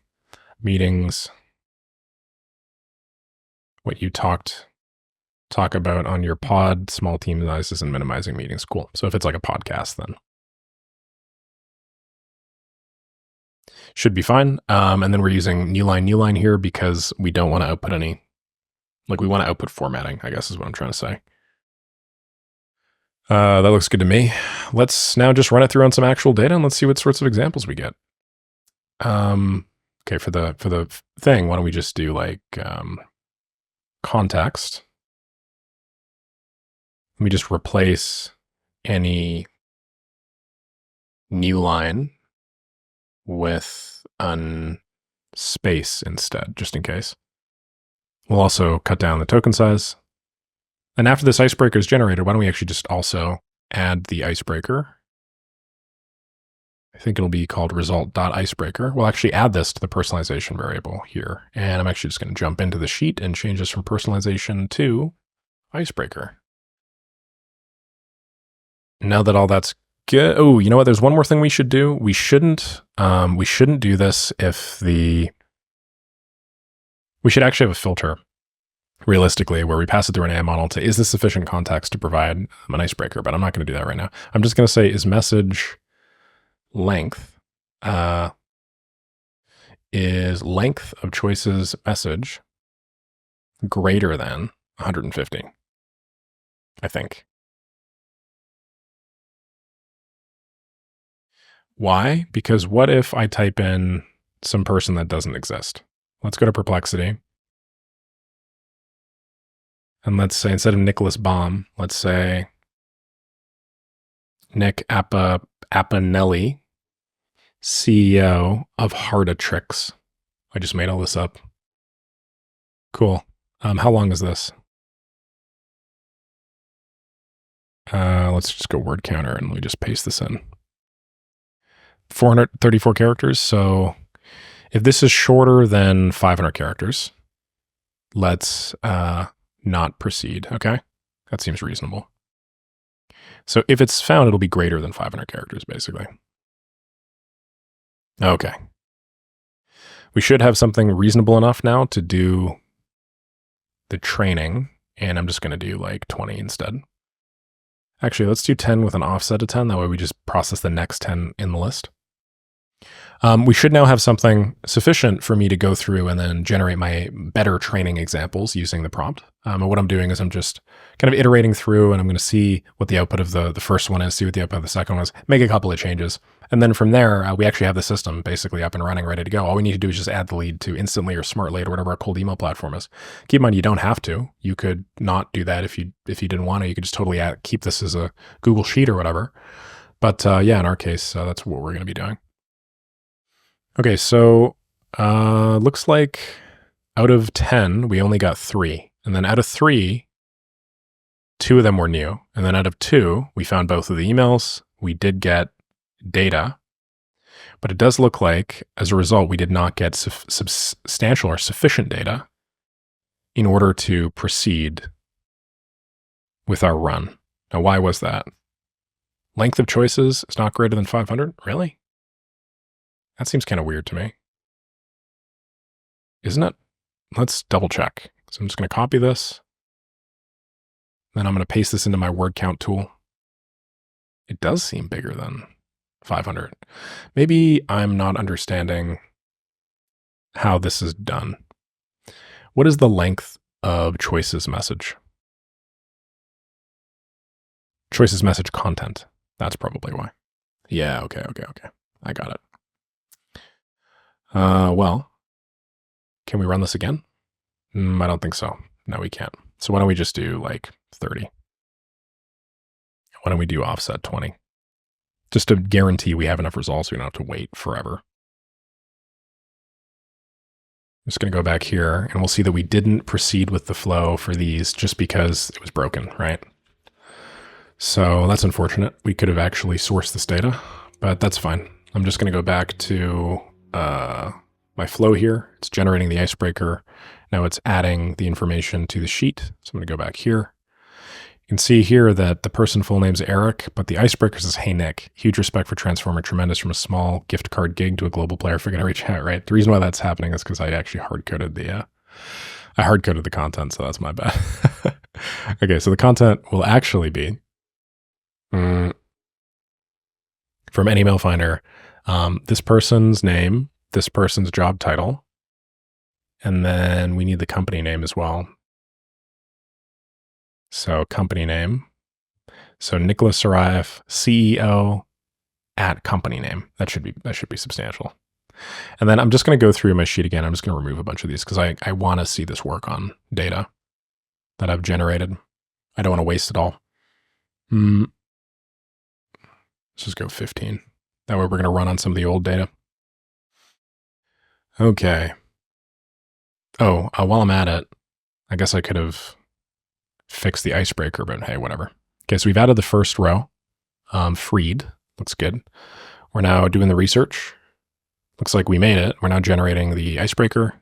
meetings. What you talk about on your pod, small team sizes and minimizing meetings. Cool. So if it's like a podcast, then should be fine. And then we're using new line here because we don't want to output any, we want to output formatting, I guess is what I'm trying to say. That looks good to me. Let's now just run it through on some actual data and let's see what sorts of examples we get. Okay, for the thing, why don't we just do context? Let me just replace any new line with an space instead, just in case. We'll also cut down the token size. And after this icebreaker is generated, why don't we actually just also add the icebreaker? I think it'll be called result.icebreaker. We'll actually add this to the personalization variable here. And I'm actually just going to jump into the sheet and change this from personalization to icebreaker. Now that all that's good. Oh, you know what? There's one more thing we should do. We shouldn't do this if the We should actually have a filter, realistically, where we pass it through an AI model to, is this sufficient context to provide an icebreaker? But I'm not going to do that right now. I'm just going to say, is message length, is length of choices message greater than 150, I think. Why? Because what if I type in some person that doesn't exist? Let's go to Perplexity. And let's say, instead of Nicholas Baum, let's say Nick Appanelli, CEO of Hardatrix. I just made all this up. Cool. How long is this? Let's just go word counter and we just paste this in. 434 characters. So if this is shorter than 500 characters, let's not proceed. Okay. That seems reasonable. So if it's found, it'll be greater than 500 characters, basically. Okay. We should have something reasonable enough now to do the training. And I'm just going to do like 20 instead. Actually, let's do 10 with an offset of 10. That way we just process the next 10 in the list. We should now have something sufficient for me to go through and then generate my better training examples using the prompt. And what I'm doing is I'm just kind of iterating through, and I'm going to see what the output of the first one is, see what the output of the second one is, make a couple of changes. And then from there, we actually have the system basically up and running, ready to go. All we need to do is just add the lead to Instantly or Smartly or whatever our cold email platform is. Keep in mind, you don't have to. You could not do that if you didn't want to. You could just totally keep this as a Google Sheet or whatever. But yeah, in our case, that's what we're going to be doing. Okay, so looks like out of 10, we only got 3. And then out of 3, 2 of them were new. And then out of 2, we found both of the emails. We did get data. But it does look like, as a result, we did not get substantial or sufficient data in order to proceed with our run. Now, why was that? Length of choices is not greater than 500? Really? That seems kind of weird to me. Isn't it? Let's double check. So I'm just going to copy this. Then I'm going to paste this into my word count tool. It does seem bigger than 500. Maybe I'm not understanding how this is done. What is the length of choices message? Choices message content. That's probably why. Yeah, okay. I got it. Well, can we run this again? I don't think so. No, we can't. So why don't we just do like 30? Why don't we do offset 20? Just to guarantee we have enough results, so we don't have to wait forever. I'm just going to go back here and we'll see that we didn't proceed with the flow for these just because it was broken, right? So that's unfortunate. We could have actually sourced this data, but that's fine. I'm just going to go back to my flow here. It's generating the icebreaker. Now it's adding the information to the sheet. So I'm going to go back here. You can see here that the person full name is Eric, but the icebreaker says, "Hey, Nick, huge respect for Transformer, tremendous from a small gift card gig to a global player. Figured I'd reach out," right? The reason why that's happening is because I actually hard-coded the content, so that's my bad. Okay, so the content will actually be from any email finder, this person's name, this person's job title, and then we need the company name as well. So company name. So Nicholas Sarayev, CEO at company name. That should be substantial. And then I'm just going to go through my sheet again. I'm just going to remove a bunch of these because I want to see this work on data that I've generated. I don't want to waste it all. Let's just go 15. That way we're going to run on some of the old data. Okay. Oh, while I'm at it, I guess I could have fixed the icebreaker, but hey, whatever. Okay, so we've added the first row, freed. Looks good. We're now doing the research. Looks like we made it. We're now generating the icebreaker.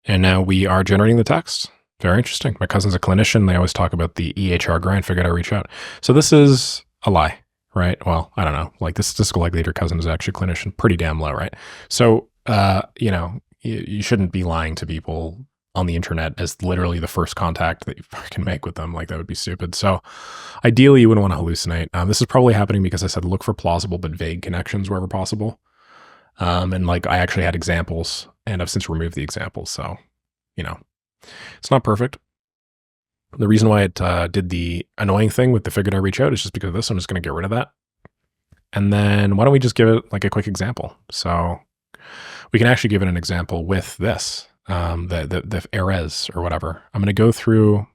And now we are generating the text. Very interesting. My cousin's a clinician. They always talk about the EHR grind. Figured I'd reach out. So this is a lie, right? Well, I don't know. Like the statistical likelihood your cousin is actually a clinician. Pretty damn low, right? So you know, you shouldn't be lying to people on the internet as literally the first contact that you can make with them. Like, that would be stupid. So ideally you wouldn't want to hallucinate. This is probably happening because I said look for plausible but vague connections wherever possible. And like I actually had examples and I've since removed the examples. So, you know, it's not perfect. The reason why it did the annoying thing with the figured I reach out is just because of this. I'm just going to get rid of that. And then why don't we just give it like a quick example? So we can actually give it an example with this, the errors or whatever. I'm going to go through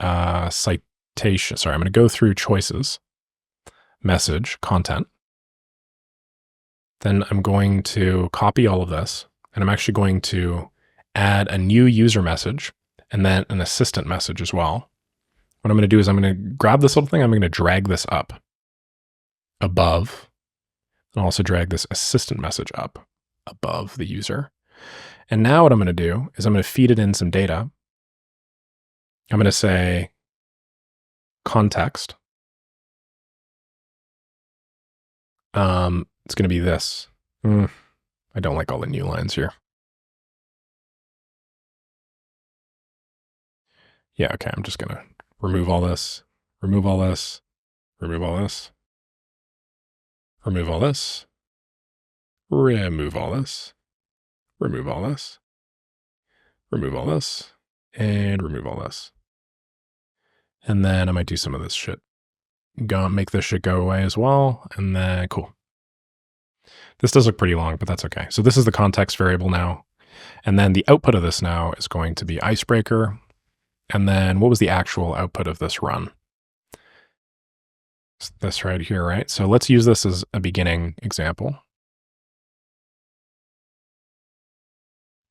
citation. Sorry, I'm going to go through choices, message, content. Then I'm going to copy all of this, and I'm actually going to add a new user message and then an assistant message as well. What I'm going to do is I'm going to grab this little thing. I'm going to drag this up above and also drag this assistant message up above the user. And now what I'm going to do is I'm going to feed it in some data. I'm going to say context. It's going to be this. I don't like all the new lines here. Yeah, okay, I'm just going to remove all this, remove all this, remove all this, remove all this, remove all this, remove all this, remove all this, and remove all this. And then I might do some of this shit. Go make this shit go away as well. And then cool. This does look pretty long, but that's okay. So this is the context variable now. And then the output of this now is going to be Icebreaker. And then what was the actual output of this run? It's this right here, right? So let's use this as a beginning example.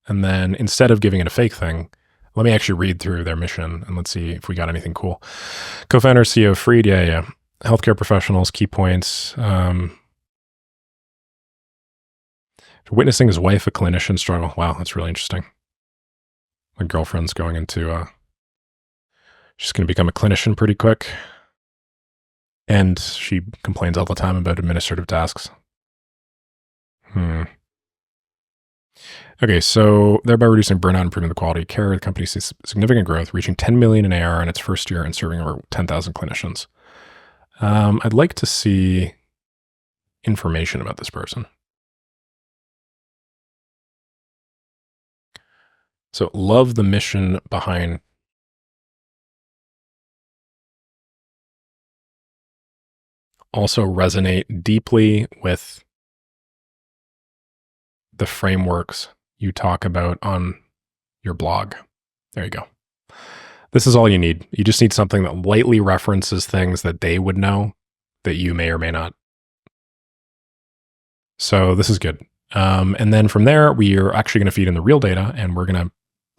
And then instead of giving it a fake thing, let me actually read through their mission and let's see if we got anything cool. Co-founder, CEO, Freed, yeah. Healthcare professionals, key points. Witnessing his wife, a clinician, struggle. Wow, that's really interesting. My girlfriend's going into, she's going to become a clinician pretty quick. And she complains all the time about administrative tasks. Okay, so thereby reducing burnout, improving the quality of care. The company sees significant growth, reaching 10 million in AR in its first year and serving over 10,000 clinicians. I'd like to see information about this person. So love the mission behind. Also resonate deeply with the frameworks you talk about on your blog. There you go. This is all you need. You just need something that lightly references things that they would know that you may or may not. So this is good. And then from there, we are actually going to feed in the real data and we're going to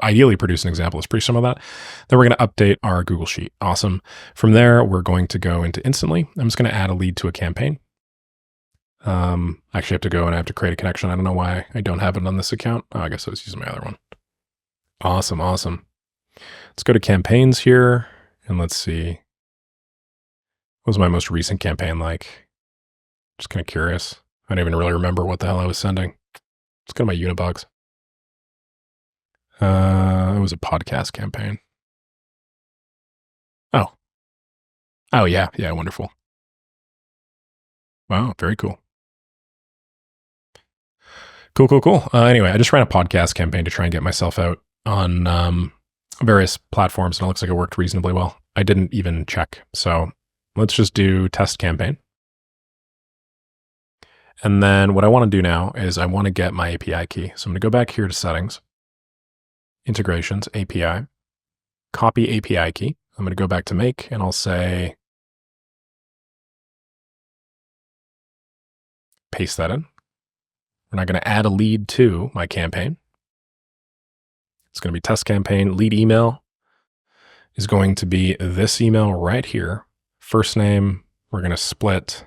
ideally produce an example that's pretty similar to that. Then we're going to update our Google Sheet. Awesome. From there, we're going to go into Instantly. I'm just going to add a lead to a campaign. I actually have to go and I have to create a connection. I don't know why I don't have it on this account. Oh, I guess I was using my other one. Awesome. Awesome. Let's go to campaigns here and let's see. What was my most recent campaign like? Just kind of curious. I don't even really remember what the hell I was sending. Let's go to my Unibugs. It was a podcast campaign. Oh. Oh, yeah. Yeah, wonderful. Wow, very cool. Cool. Anyway, I just ran a podcast campaign to try and get myself out on various platforms, and it looks like it worked reasonably well. I didn't even check. So let's just do test campaign. And then what I want to do now is I want to get my API key. So I'm going to go back here to settings, integrations, API, copy API key. I'm going to go back to make and I'll say, paste that in. We're not going to add a lead to my campaign. It's going to be test campaign. Lead email is going to be this email right here. First name, we're going to split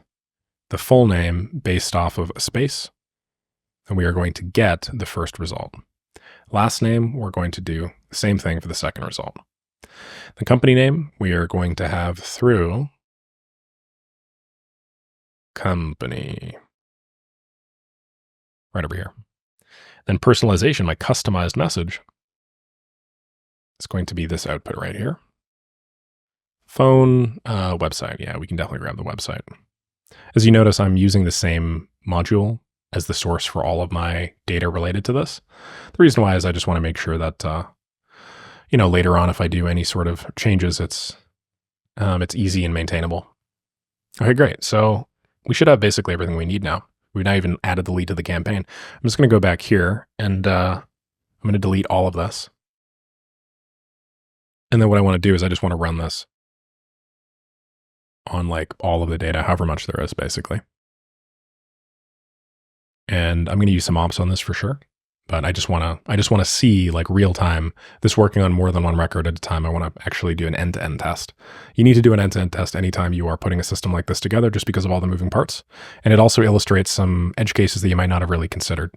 the full name based off of a space. And we are going to get the first result. Last name, we're going to do the same thing for the second result. The company name, we are going to have through company right over here. Then personalization, my customized message, is going to be this output right here. Phone, website. Yeah, we can definitely grab the website. As you notice, I'm using the same module as the source for all of my data related to this. The reason why is I just want to make sure that, later on, if I do any sort of changes, it's easy and maintainable. Okay, great. So we should have basically everything we need now. We've not even added the lead to the campaign. I'm just going to go back here and I'm going to delete all of this. And then what I want to do is I just want to run this on like all of the data, however much there is basically. And I'm going to use some ops on this for sure. But I just want to see like real time this working on more than one record at a time. I want to actually do an end-to-end test. You need to do an end-to-end test anytime you are putting a system like this together, just because of all the moving parts. And it also illustrates some edge cases that you might not have really considered.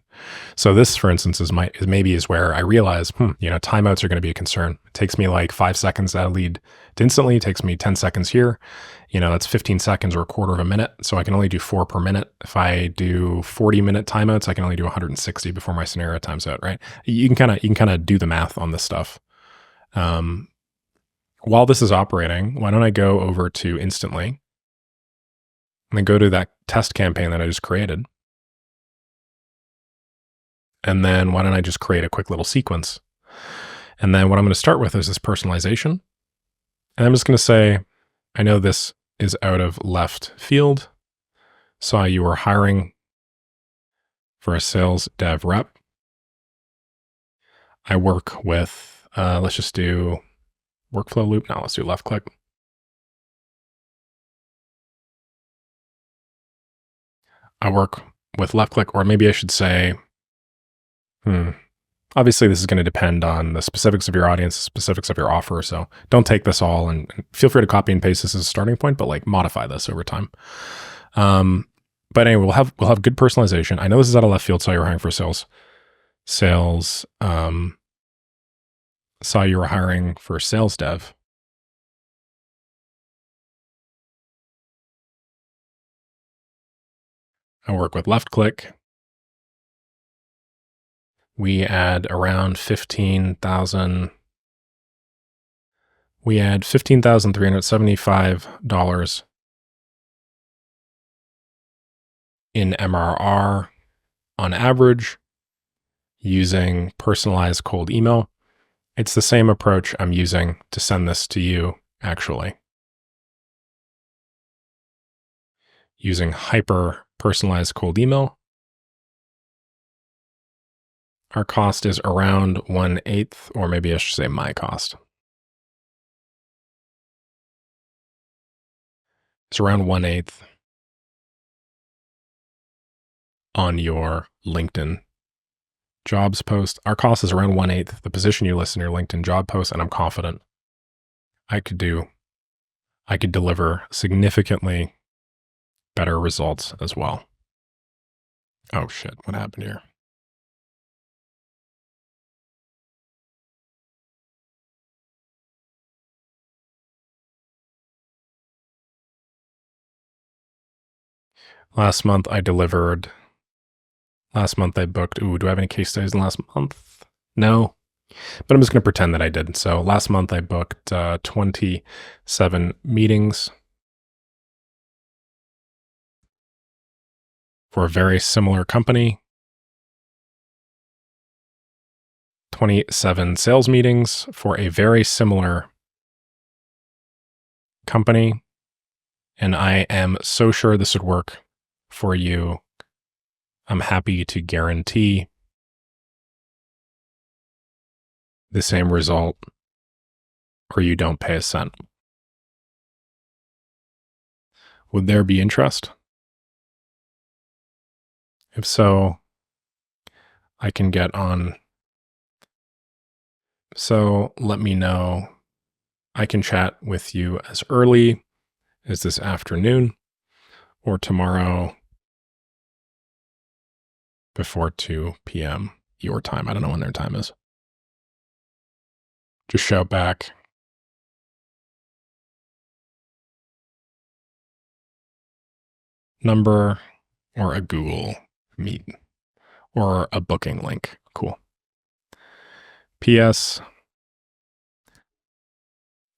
So this, for instance, is where I realize, timeouts are going to be a concern. It takes me like 5 seconds to add a lead to instantly. It takes me 10 seconds here. That's 15 seconds or a quarter of a minute. So I can only do 4 per minute. If I do 40-minute timeouts, I can only do 160 before my scenario times out, right? You can kind of do the math on this stuff. While this is operating, why don't I go over to instantly and then go to that test campaign that I just created. And then why don't I just create a quick little sequence? And then what I'm going to start with is this personalization. And I'm just going to say, I know this is out of left field. Saw you were hiring for a sales dev rep. I work with, let's just do workflow loop. Now let's do left click. I work with left click, or maybe I should say, obviously this is going to depend on the specifics of your audience, the specifics of your offer. So don't take this all and feel free to copy and paste this as a starting point, but like modify this over time. But anyway, we'll have good personalization. I know this is out of left field. Saw you were hiring for sales, saw you were hiring for sales dev. I work with left click. We add around 15,000. We add $15,375 in MRR on average using personalized cold email. It's the same approach I'm using to send this to you, actually. Using hyper personalized cold email. Our cost is around 1/8, or maybe I should say my cost. It's around 1/8 on your LinkedIn jobs post. Our cost is around 1/8 the position you list in your LinkedIn job post, and I'm confident I could deliver significantly better results as well. Oh shit, what happened here? Last month I booked, do I have any case studies in last month? No, but I'm just going to pretend that I did. So last month I booked 27 meetings for a very similar company, 27 sales meetings for a very similar company. And I am so sure this would work for you. I'm happy to guarantee the same result, or you don't pay a cent. Would there be interest? If so, I can get on. So let me know. I can chat with you as early as this afternoon or tomorrow before 2 p.m. your time. I don't know when their time is. Just shout back. Number or a Google Meet or a booking link. Cool. PS,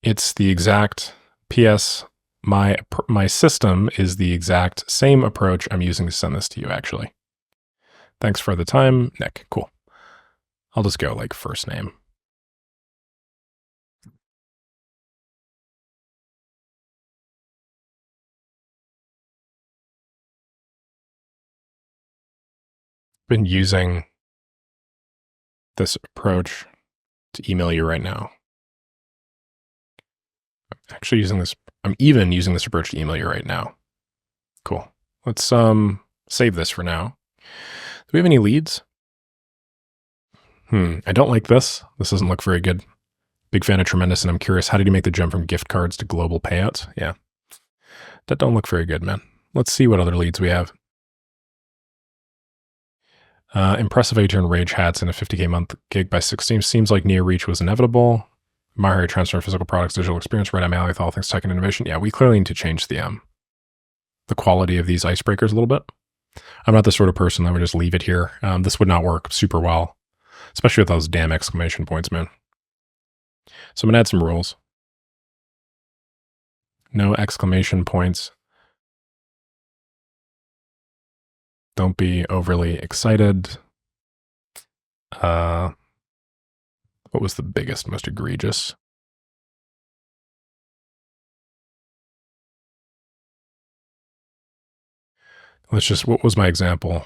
it's the exact PS. My system is the exact same approach I'm using to send this to you, actually. Thanks for the time, Nick. Cool. I'll just go like first name. Been using this approach to email you right now. Actually using this, I'm even using this approach to email you right now. Cool. Let's save this for now. Do we have any leads? I don't like this. This doesn't look very good. Big fan of Tremendous, and I'm curious, how did you make the jump from gift cards to global payouts? Yeah. That don't look very good, man. Let's see what other leads we have. Impressive how you turn Rage hats in a 50K month gig by 16. Seems like near reach was inevitable. Admire transfer physical products, digital experience, right up alley with all things tech and innovation. Yeah, we clearly need to change the quality of these icebreakers a little bit. I'm not the sort of person that would just leave it here. This would not work super well, especially with those damn exclamation points, man. So I'm gonna add some rules. No exclamation points. Don't be overly excited. What was the biggest, most egregious? Let's just, what was my example?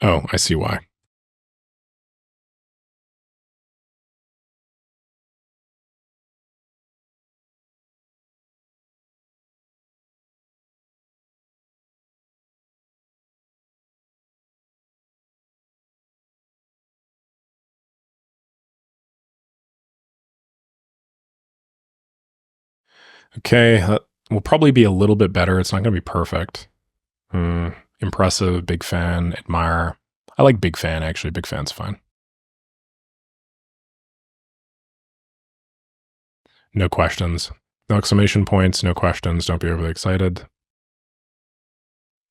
Oh, I see why. Okay, will probably be a little bit better. It's not going to be perfect. Impressive, big fan, admire. I like big fan, actually. Big fan's fine. No questions. No exclamation points, no questions. Don't be overly excited.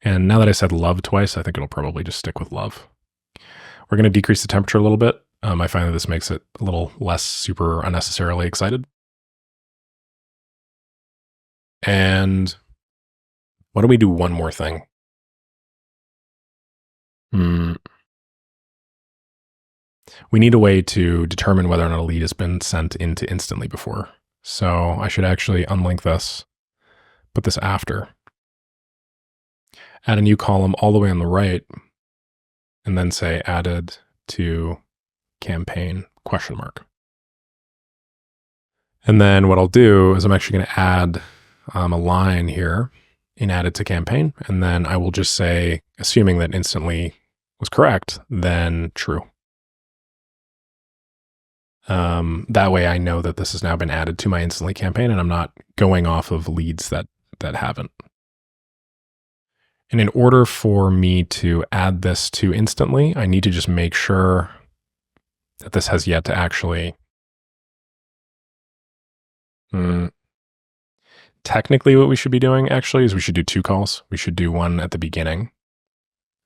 And now that I said love twice, I think it'll probably just stick with love. We're going to decrease the temperature a little bit. I find that this makes it a little less super unnecessarily excited. And why don't we do one more thing? We need a way to determine whether or not a lead has been sent into instantly before. So I should actually unlink this, put this after, add a new column all the way on the right, and then say added to campaign ? And then what I'll do is I'm actually going to add a line here in added to campaign. And then I will just say, assuming that instantly was correct, then true. That way I know that this has now been added to my instantly campaign and I'm not going off of leads that haven't. And in order for me to add this to instantly, I need to just make sure that this has yet to actually technically what we should be doing actually is we should do two calls. We should do one at the beginning.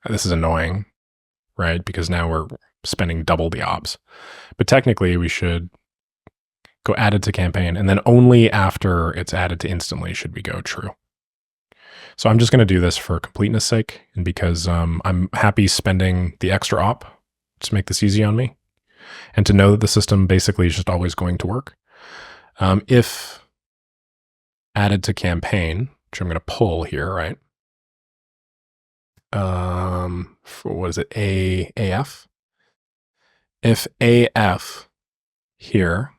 This is annoying, right? Because now we're spending double the ops. But technically we should go added to campaign and then only after it's added to instantly should we go true. So I'm just going to do this for completeness sake and because I'm happy spending the extra op to make this easy on me and to know that the system basically is just always going to work. If added to campaign, which I'm going to pull here, right? For what is it? AF. If AF here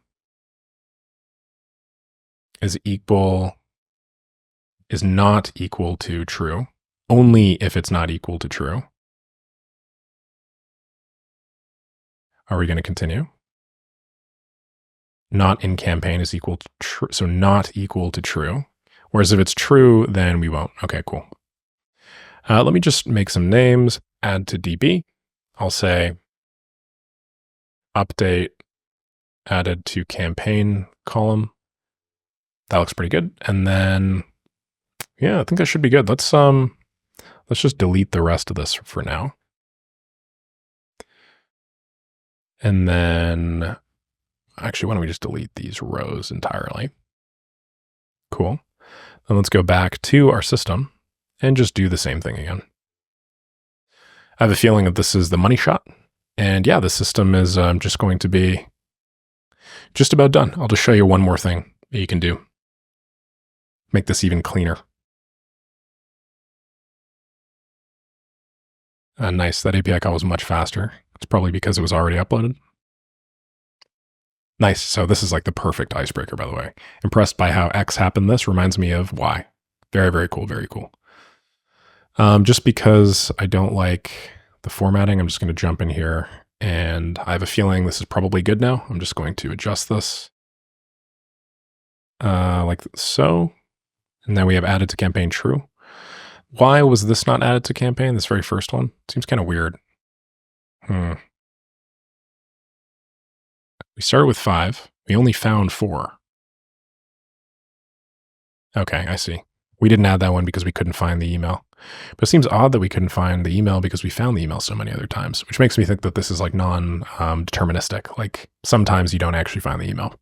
is not equal to true, only if it's not equal to true, are we going to continue? Not in campaign is equal to true, so not equal to true. Whereas if it's true, then we won't. Okay, cool. Let me just make some names, add to DB. I'll say update added to campaign column. That looks pretty good. And then, yeah, I think that should be good. Let's just delete the rest of this for now. And then, actually, why don't we just delete these rows entirely? Cool. Then let's go back to our system and just do the same thing again. I have a feeling that this is the money shot. And yeah, the system is just going to be just about done. I'll just show you one more thing that you can do. Make this even cleaner. Nice, that API call was much faster. It's probably because it was already uploaded. Nice, so this is like the perfect icebreaker, by the way. Impressed by how X happened this reminds me of Y. Very, very cool, very cool. Just because I don't like the formatting, I'm just going to jump in here, and I have a feeling this is probably good now. I'm just going to adjust this like so, and then we have added to campaign true. Why was this not added to campaign, this very first one? Seems kind of weird. We started with 5. We only found 4. Okay, I see. We didn't add that one because we couldn't find the email. But it seems odd that we couldn't find the email because we found the email so many other times, which makes me think that this is like non-deterministic. Like sometimes you don't actually find the email.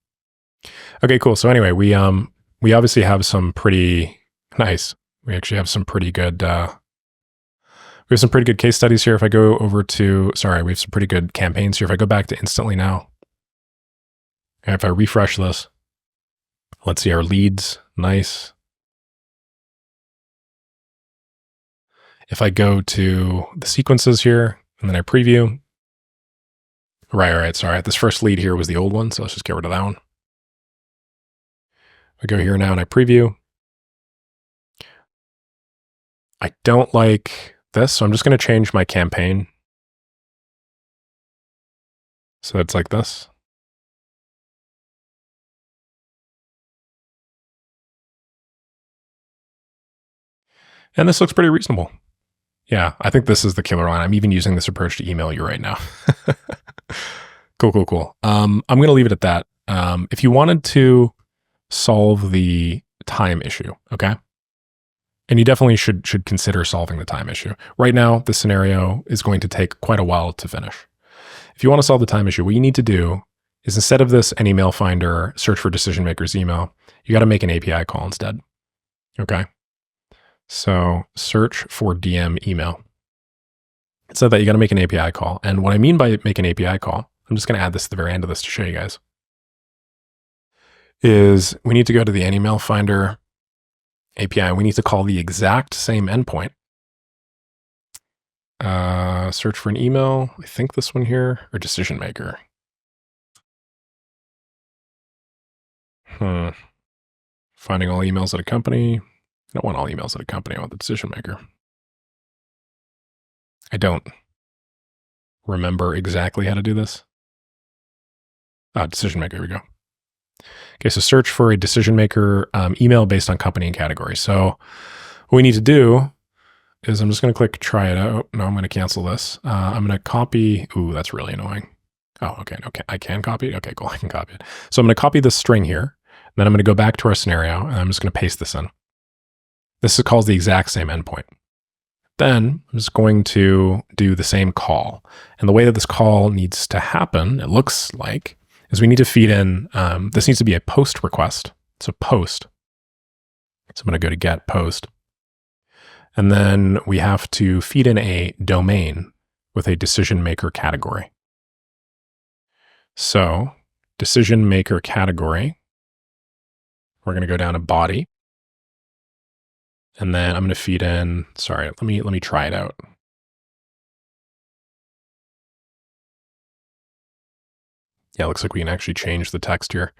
Okay, cool. So anyway, we obviously have some pretty nice. We actually have some pretty good. We have some pretty good case studies here. If I go over to, sorry, we have some pretty good campaigns here. If I go back to instantly now, and if I refresh this, let's see our leads. Nice. If I go to the sequences here and then I preview, right, sorry. This first lead here was the old one, so let's just get rid of that one. I go here now and I preview. I don't like this, so I'm just going to change my campaign. So it's like this. And this looks pretty reasonable. Yeah, I think this is the killer line. I'm even using this approach to email you right now. Cool. I'm going to leave it at that. If you wanted to solve the time issue, okay? And you definitely should consider solving the time issue. Right now, the scenario is going to take quite a while to finish. If you want to solve the time issue, what you need to do is instead of this any email finder, search for decision maker's email, you got to make an API call instead. Okay. So search for DM email. It said that you got to make an API call. And what I mean by make an API call, I'm just going to add this to the very end of this to show you guys, is we need to go to the email finder API. We need to call the exact same endpoint. Search for an email. I think this one here, or decision maker. Finding all emails at a company. I don't want all emails at a company. I want the decision maker. I don't remember exactly how to do this. Decision maker, here we go. Okay, so search for a decision maker email based on company and category. So what we need to do is I'm just going to click try it out. No, I'm going to cancel this. I'm going to copy. Ooh, that's really annoying. Oh, okay. I can copy it. Okay, cool. I can copy it. So I'm going to copy this string here. Then I'm going to go back to our scenario and I'm just going to paste this in. This is called the exact same endpoint. Then I'm just going to do the same call. And the way that this call needs to happen, it looks like, is we need to feed in, this needs to be a post request. So post. So I'm going to go to get post. And then we have to feed in a domain with a decision maker category. So decision maker category, we're going to go down to body. And then I'm going to feed in, sorry, let me try it out. Yeah, it looks like we can actually change the text here.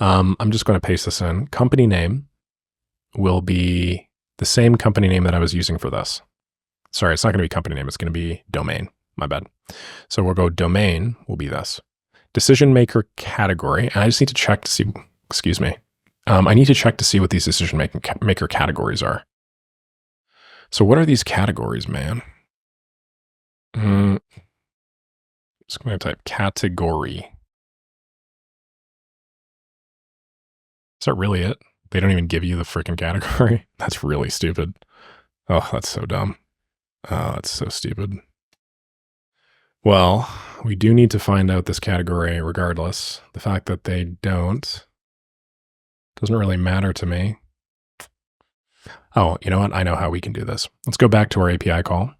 I'm just going to paste this in. Company name will be the same company name that I was using for this. Sorry, it's not going to be company name. It's going to be domain. My bad. So we'll go domain will be this. Decision maker category. And I just need to check to see, excuse me. I need to check to see what these decision maker categories are. So what are these categories, man? Just going to type category. Is that really it? They don't even give you the freaking category. That's really stupid. Oh, that's so dumb. Oh, that's so stupid. Well, we do need to find out this category regardless. The fact that they don't doesn't really matter to me. Oh, you know what? I know how we can do this. Let's go back to our API call.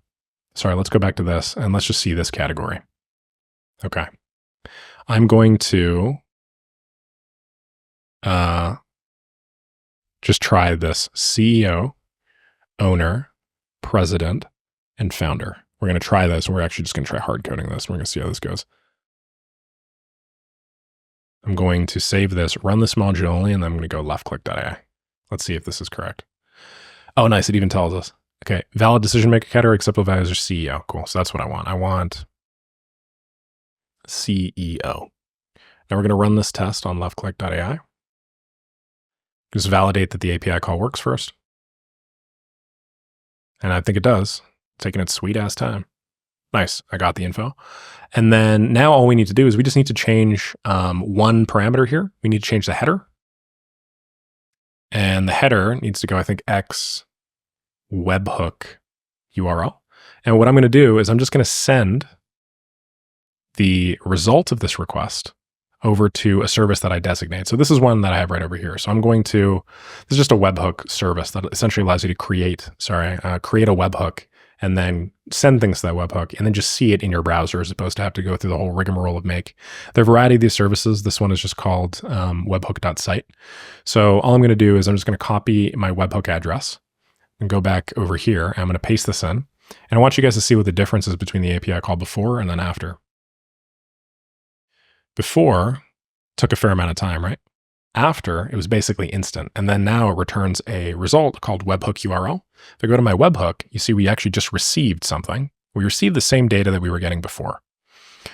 Sorry, let's go back to this and let's just see this category. Okay. I'm going to just try this CEO, owner, president, and founder. We're going to try this. We're actually just going to try hard coding this. We're going to see how this goes. I'm going to save this, run this module only, and then I'm going to go left-click.ai. Let's see if this is correct. Oh, nice. It even tells us. Okay. Valid decision maker category, acceptable values are CEO. Cool. So that's what I want. I want CEO. Now we're going to run this test on left-click.ai. Just validate that the API call works first. And I think it does. Taking its sweet ass time. Nice. I got the info. And then now all we need to do is we just need to change one parameter here. We need to change the header. And the header needs to go, I think, X webhook URL. And what I'm going to do is I'm just going to send the result of this request over to a service that I designate. So this is one that I have right over here. So I'm going to, this is just a webhook service that essentially allows you to create a webhook and then send things to that webhook and then just see it in your browser as opposed to have to go through the whole rigmarole of make. There are a variety of these services. This one is just called webhook.site. So all I'm going to do is I'm just going to copy my webhook address and go back over here. I'm going to paste this in. And I want you guys to see what the difference is between the API call before and then after. Before took a fair amount of time, right? After, it was basically instant. And then now it returns a result called webhook URL. If I go to my webhook, you see we actually just received something. We received the same data that we were getting before.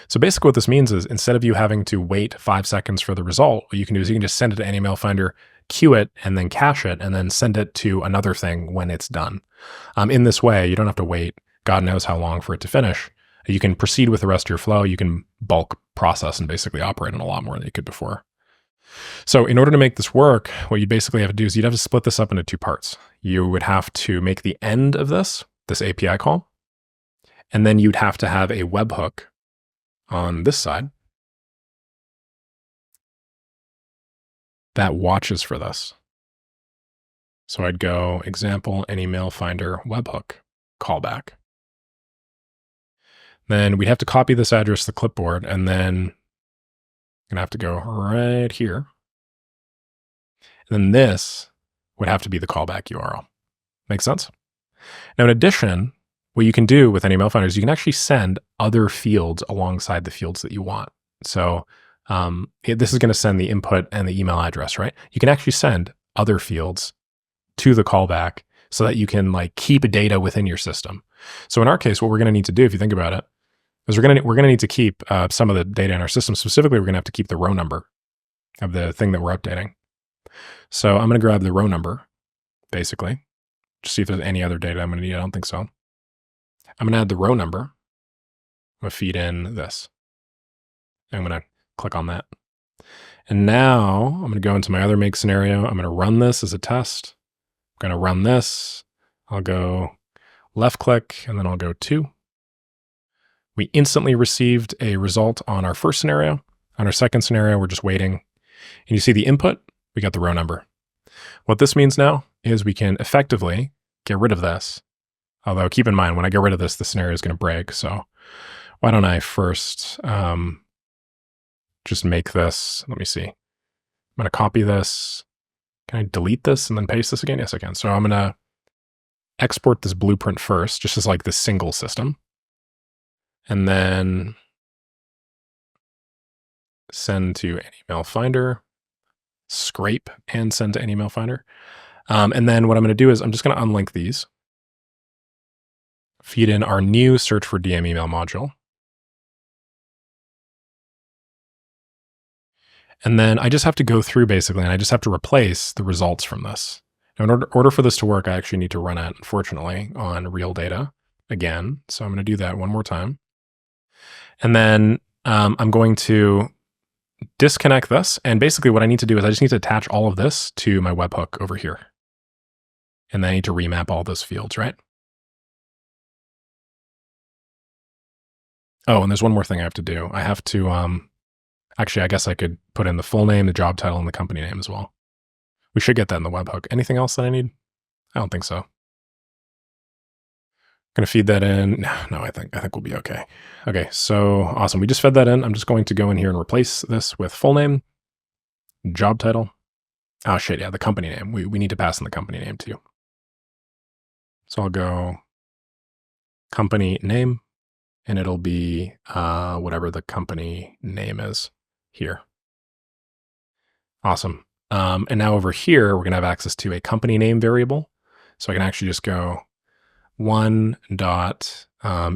So basically what this means is instead of you having to wait 5 seconds for the result, what you can do is you can just send it to any email finder, queue it, and then cache it, and then send it to another thing when it's done. In this way, you don't have to wait God knows how long for it to finish. You can proceed with the rest of your flow. You can bulk process and basically operate on a lot more than you could before. So in order to make this work, what you basically have to do is you'd have to split this up into 2 parts. You would have to make the end of this API call, and then you'd have to have a webhook on this side that watches for this. So I'd go example any mail finder webhook callback. Then we'd have to copy this address to the clipboard, and then I'm gonna have to go right here. And then this would have to be the callback URL. Make sense? Now, in addition, what you can do with any mail finder is you can actually send other fields alongside the fields that you want. So this is going to send the input and the email address, right? You can actually send other fields to the callback so that you can like keep data within your system. So in our case, what we're going to need to do, if you think about it, is we're going to need to keep some of the data in our system. Specifically, we're going to have to keep the row number of the thing that we're updating. So I'm going to grab the row number, basically, just see if there's any other data I'm going to need. I don't think so. I'm going to add the row number. I'm going to feed in this. I'm going to click on that. And now I'm going to go into my other make scenario. I'm going to run this as a test. I'm going to run this. I'll go left click, and then I'll go 2. We instantly received a result on our first scenario. On our second scenario, we're just waiting. And you see the input, we got the row number. What this means now is we can effectively get rid of this. Although keep in mind, when I get rid of this, the scenario is going to break. So why don't I first just make this, let me see. I'm going to copy this. Can I delete this and then paste this again? Yes, I can. So I'm going to export this blueprint first, just as like this single system. And then send to any email finder, scrape and send to any email finder. And then what I'm going to do is I'm just going to unlink these, feed in our new search for DM email module. And then I just have to go through basically, and I just have to replace the results from this. Now, in order for this to work, I actually need to run it, unfortunately, on real data again. So I'm going to do that one more time. And then I'm going to disconnect this. And basically what I need to do is I just need to attach all of this to my webhook over here. And then I need to remap all those fields, right? Oh, and there's one more thing I have to do. I have to, actually, I guess I could put in the full name, the job title, and the company name as well. We should get that in the webhook. Anything else that I need? I don't think so. Gonna feed that in. No, I think we'll be okay. Okay, so awesome. We just fed that in. I'm just going to go in here and replace this with full name, job title. Oh shit, yeah, the company name. We need to pass in the company name too. So I'll go company name, and it'll be whatever the company name is here. Awesome. And now over here, we're gonna have access to a company name variable. So I can actually just go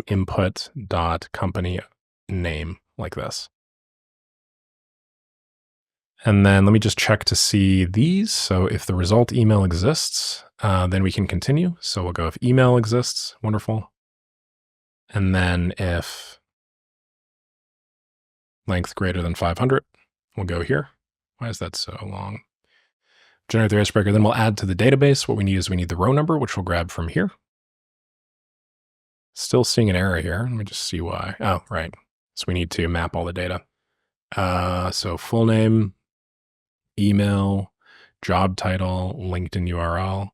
input.company name like this. And then let me just check to see these. So if the result email exists, then we can continue. So we'll go if email exists, wonderful. And then if length greater than 500, we'll go here. Why is that so long? Generate the icebreaker. Then we'll add to the database. What we need is we need the row number, which we'll grab from here. Still seeing an error here. Let me just see why. Oh, right. So we need to map all the data. So full name, email, job title, LinkedIn URL.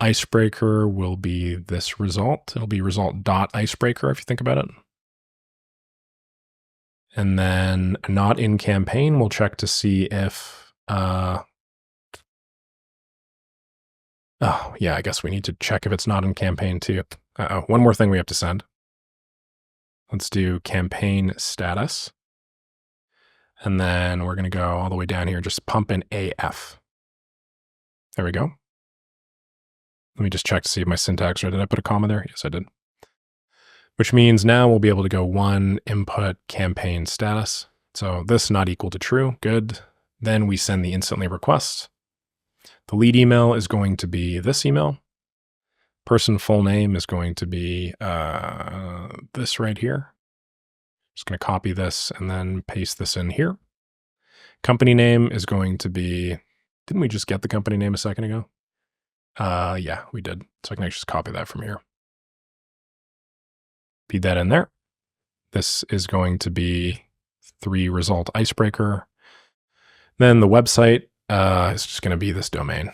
Icebreaker will be this result. It'll be result.icebreaker if you think about it. And then not in campaign, we'll check to see if, oh yeah, I guess we need to check if it's not in campaign too. One more thing we have to send. Let's do campaign status. And then we're going to go all the way down here, just pump in AF. There we go. Let me just check to see if my syntax, or did I put a comma there? Yes, I did. Which means now we'll be able to go one input campaign status. So this not equal to true, good. Then we send the instantly request. The lead email is going to be this email. Person full name is going to be this right here. Just going to copy this and then paste this in here. Company name is going to be, didn't we just get the company name a second ago? Yeah, we did. So I can actually just copy that from here. Feed that in there. This is going to be 3 result icebreaker. Then the website is just going to be this domain.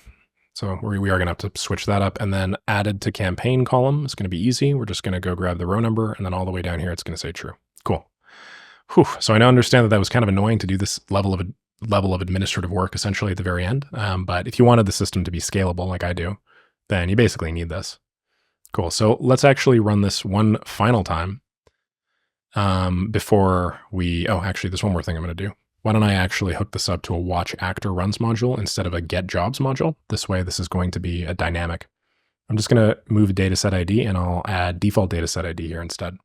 So we are going to have to switch that up, and then added to campaign column is going to be easy. We're just going to go grab the row number, and then all the way down here, it's going to say true. Cool. Whew. So I now understand that that was kind of annoying to do this level of administrative work essentially at the very end. But if you wanted the system to be scalable like I do, then you basically need this. Cool. So let's actually run this one final time before we, oh, actually there's one more thing I'm going to do. Why don't I actually hook this up to a watch actor runs module instead of a get jobs module? This way, this is going to be a dynamic. I'm just going to move a dataset ID, and I'll add default dataset ID here instead.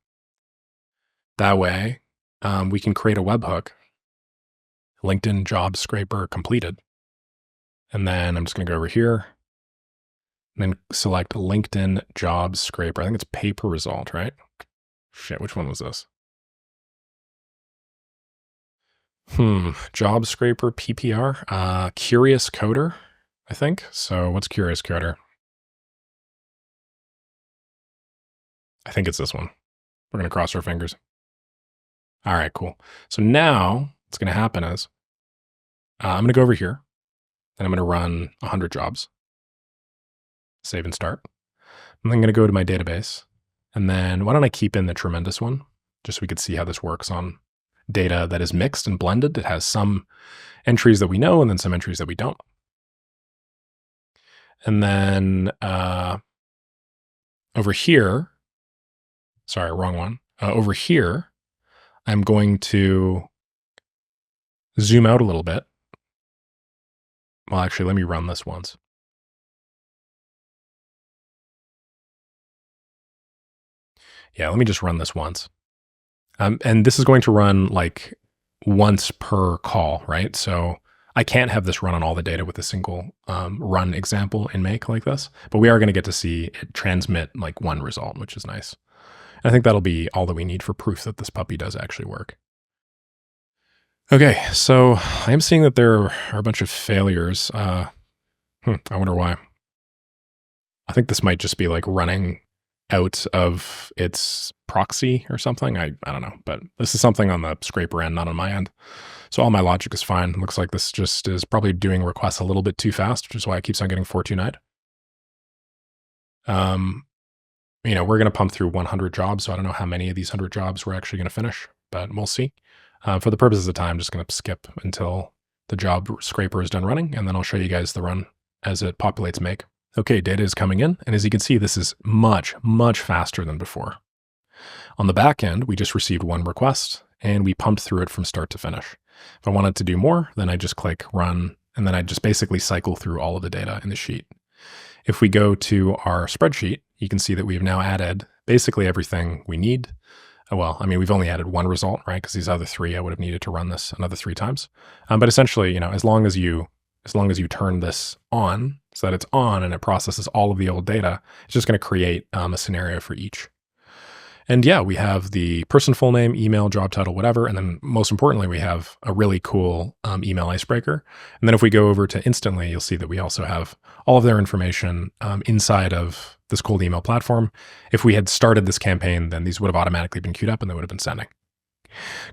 That way, we can create a webhook, LinkedIn job scraper completed. And then I'm just going to go over here and then select LinkedIn job scraper. I think it's pay per result, right? Shit, which one was this? Job scraper PPR, curious coder, I think. So what's curious coder? I think it's this one. We're going to cross our fingers. All right, cool. So now what's going to happen is I'm going to go over here and I'm going to run 100 jobs. Save and start. I'm then going to go to my database, and then why don't I keep in the tremendous one just so we could see how this works on data that is mixed and blended. It has some entries that we know and then some entries that we don't. And then over here, sorry, wrong one. Over here, I'm going to zoom out a little bit. Well, actually, let me run this once. Yeah, let me just run this once. And this is going to run like once per call, right? So I can't have this run on all the data with a single run example in Make like this, but we are going to get to see it transmit like one result, which is nice. And I think that'll be all that we need for proof that this puppy does actually work. Okay, so I am seeing that there are a bunch of failures. I wonder why. I think this might just be like running out of its proxy or something. I don't know, but this is something on the scraper end, not on my end. So all my logic is fine. Looks like this just is probably doing requests a little bit too fast, which is why it keeps on getting 429. Um, we're going to pump through 100 jobs, so I don't know how many of these 100 jobs we're actually going to finish, but we'll see. For the purposes of time, I'm just going to skip until the job scraper is done running, and then I'll show you guys the run as it populates make. Okay, data is coming in, and as you can see, this is much, much faster than before. On the back end, we just received one request, and we pumped through it from start to finish. If I wanted to do more, then I just click run, and then I just basically cycle through all of the data in the sheet. If we go to our spreadsheet, you can see that we've now added basically everything we need. Well, I mean, we've only added one result, right? Because these other three, I would have needed to run this another 3 times. But essentially, as long as you turn this on so that it's on and it processes all of the old data, it's just going to create a scenario for each. And yeah, we have the person full name, email, job title, whatever. And then most importantly, we have a really cool email icebreaker. And then if we go over to instantly, you'll see that we also have all of their information inside of this cold email platform. If we had started this campaign, then these would have automatically been queued up and they would have been sending.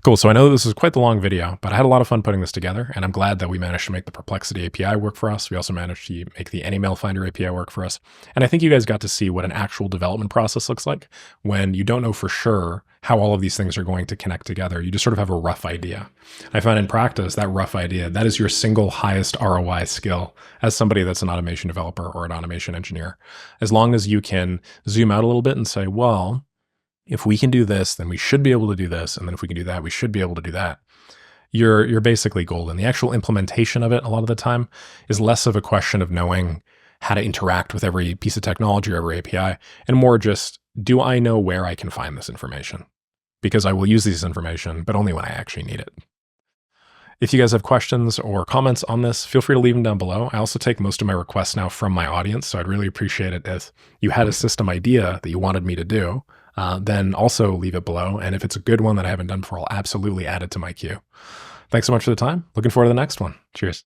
Cool. So I know this is quite the long video, but I had a lot of fun putting this together, and I'm glad that we managed to make the Perplexity API work for us. We also managed to make the AnyMail Finder API work for us. And I think you guys got to see what an actual development process looks like when you don't know for sure how all of these things are going to connect together. You just sort of have a rough idea. I found in practice that rough idea, that is your single highest ROI skill as somebody that's an automation developer or an automation engineer. As long as you can zoom out a little bit and say, well, if we can do this, then we should be able to do this. And then if we can do that, we should be able to do that. You're basically golden. The actual implementation of it a lot of the time is less of a question of knowing how to interact with every piece of technology or every API, and more just, do I know where I can find this information? Because I will use this information, but only when I actually need it. If you guys have questions or comments on this, feel free to leave them down below. I also take most of my requests now from my audience, so I'd really appreciate it if you had a system idea that you wanted me to do, then also leave it below. And if it's a good one that I haven't done before, I'll absolutely add it to my queue. Thanks so much for the time. Looking forward to the next one. Cheers.